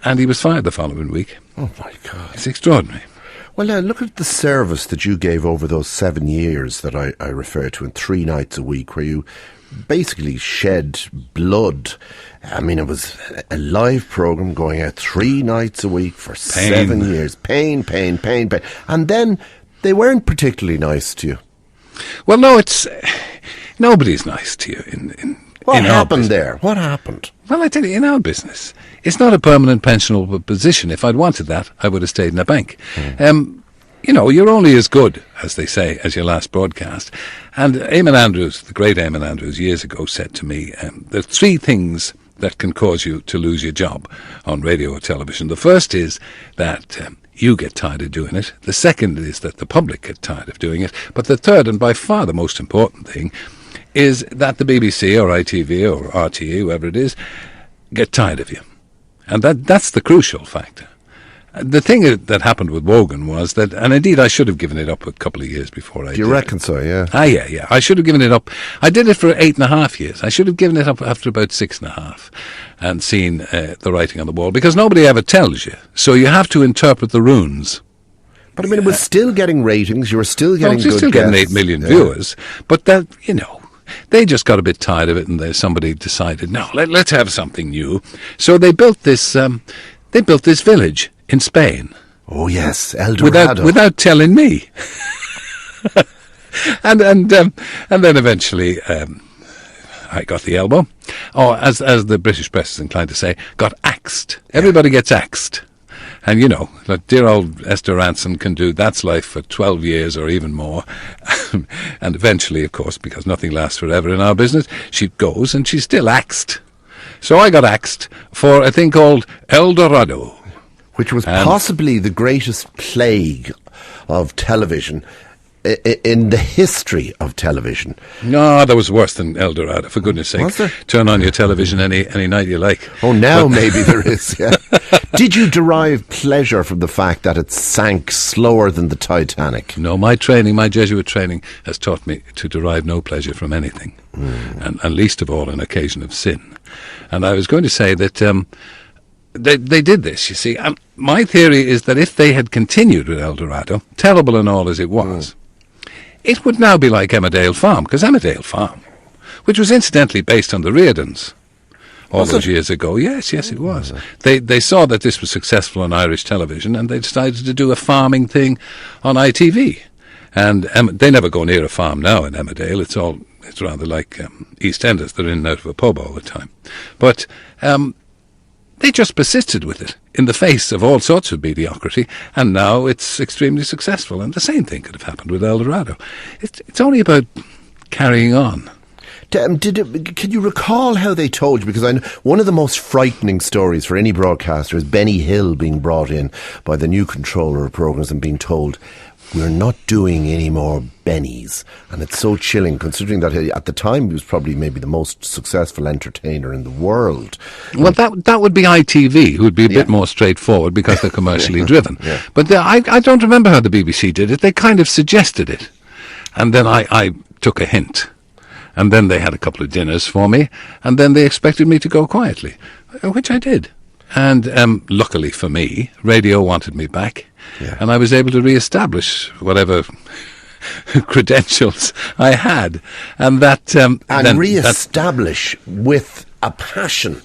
and he was fired the following week. Oh my God. It's extraordinary. Well, now, look at the service that you gave over those 7 years that I refer to, in 3 nights a week, where you basically shed blood. I mean, it was a live programme going out 3 nights a week for 7 years. Pain. And then they weren't particularly nice to you. Well, no, nobody's nice to you What happened there? What happened? Well, I tell you, in our business, it's not a permanent pensionable position. If I'd wanted that, I would have stayed in a bank. You're only as good, as they say, as your last broadcast. And Eamon Andrews, the great Eamon Andrews, years ago said to me, there are 3 things that can cause you to lose your job on radio or television. The first is that you get tired of doing it. The second is that the public get tired of doing it. But the third, and by far the most important thing, is that the BBC or ITV or RTE, whoever it is, get tired of you. And that's the crucial factor. The thing that happened with Wogan was that, and indeed I should have given it up a couple of years before I did. Do you reckon so, yeah? Yeah. I should have given it up. I did it for 8.5 years. I should have given it up after about 6.5 and seen the writing on the wall, because nobody ever tells you. So you have to interpret the runes. But I mean, it was still getting ratings. You were still getting good guests. Still getting 8 million viewers. But that, they just got a bit tired of it, and somebody decided, no, let's have something new. So they built this village in Spain. Oh yes, El Dorado. Without telling me. and then eventually I got the elbow, or as the British press is inclined to say, got axed. Everybody gets axed. And like dear old Esther Ranson can do That's Life for 12 years or even more. And eventually, of course, because nothing lasts forever in our business, she goes and she's still axed. So I got axed for a thing called El Dorado. Which was possibly the greatest plague of television in the history of television. No, that was worse than El Dorado, for goodness sake. Was there? Turn on your television any night you like. Oh, now maybe there is, yeah. Did you derive pleasure from the fact that it sank slower than the Titanic? No, my Jesuit training has taught me to derive no pleasure from anything, and least of all an occasion of sin. And I was going to say that they did this, you see. My theory is that if they had continued with El Dorado, terrible and all as it was, it would now be like Emmerdale Farm, because Emmerdale Farm, which was incidentally based on the Riordans all those years ago. Yes, it was. They saw that this was successful on Irish television, and they decided to do a farming thing on ITV. And they never go near a farm now in Emmerdale. It's rather like EastEnders. They're in and out of a pub all the time. But they just persisted with it in the face of all sorts of mediocrity, and now it's extremely successful. And the same thing could have happened with El Dorado. It's only about carrying on. Can you recall how they told you? Because I know one of the most frightening stories for any broadcaster is Benny Hill being brought in by the new controller of programmes and being told, we're not doing any more Bennies. And it's so chilling, considering that at the time he was probably maybe the most successful entertainer in the world. Well, that would be ITV, who would be a bit more straightforward because they're commercially driven. Yeah. But I don't remember how the BBC did it. They kind of suggested it. And then I took a hint. And then they had a couple of dinners for me. And then they expected me to go quietly, which I did. And luckily for me, radio wanted me back. Yeah. And I was able to re-establish whatever credentials I had. And that... and re-establish with a passion.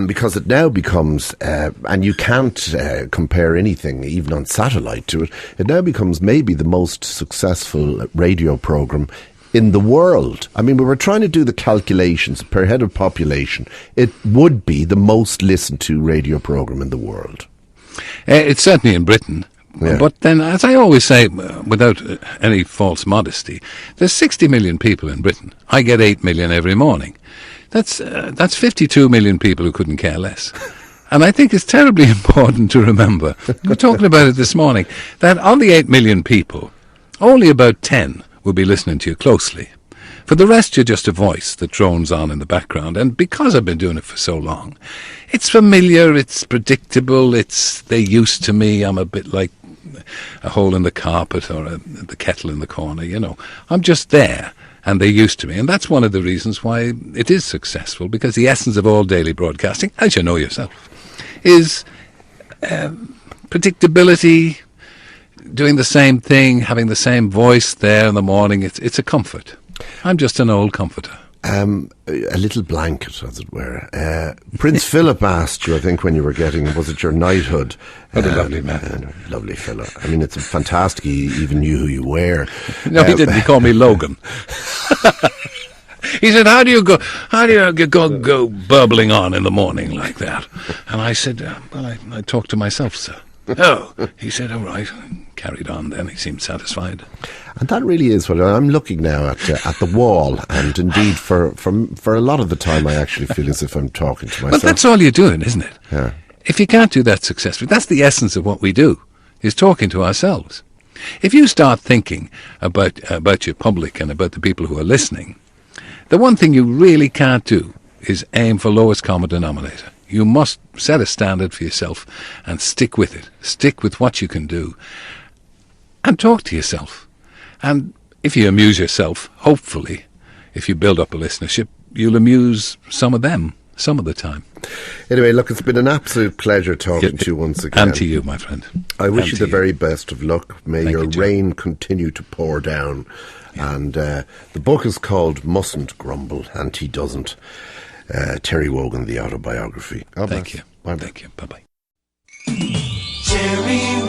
Because it now becomes, and you can't compare anything, even on satellite, to it, it now becomes maybe the most successful radio programme in the world. I mean, we were trying to do the calculations per head of population. It would be the most listened to radio programme in the world. It's certainly in Britain. Yeah. But then, as I always say, without any false modesty, there's 60 million people in Britain. I get 8 million every morning. That's 52 million people who couldn't care less. And I think it's terribly important to remember, we were talking about it this morning, that on the 8 million people, only about 10 will be listening to you closely. For the rest, you're just a voice that drones on in the background. And because I've been doing it for so long, it's familiar, it's predictable, they're used to me. I'm a bit like a hole in the carpet or the kettle in the corner, you know. I'm just there, and they're used to me. And that's one of the reasons why it is successful, because the essence of all daily broadcasting, as you know yourself, is predictability, doing the same thing, having the same voice there in the morning. It's a comfort. I'm just an old comforter. A little blanket, as it were. Prince Philip asked you, I think, when you were getting, was it your knighthood? What a lovely man. Lovely fellow. I mean, it's fantastic he even knew who you were. No, he didn't. He called me Logan. He said, how do you go burbling on in the morning like that? And I said, well, I talk to myself, sir. Oh, he said, all right. Carried on then. He seemed satisfied. And that really is what I'm looking now at the wall, and indeed for a lot of the time I actually feel as if I'm talking to myself. But that's all you're doing, isn't it? Yeah. If you can't do that successfully, that's the essence of what we do, is talking to ourselves. If you start thinking about your public and about the people who are listening, the one thing you really can't do is aim for lowest common denominator. You must set a standard for yourself and stick with it. Stick with what you can do and talk to yourself. And if you amuse yourself, hopefully, if you build up a listenership, you'll amuse some of them some of the time. Anyway, look, it's been an absolute pleasure talking to you once again. And to you, my friend. I wish you the very best of luck. May your rain continue to pour down. Yeah. And the book is called Mustn't Grumble, and He Doesn't. Terry Wogan, the autobiography. Thank you. Bye-bye. Thank you. Bye-bye. Gerry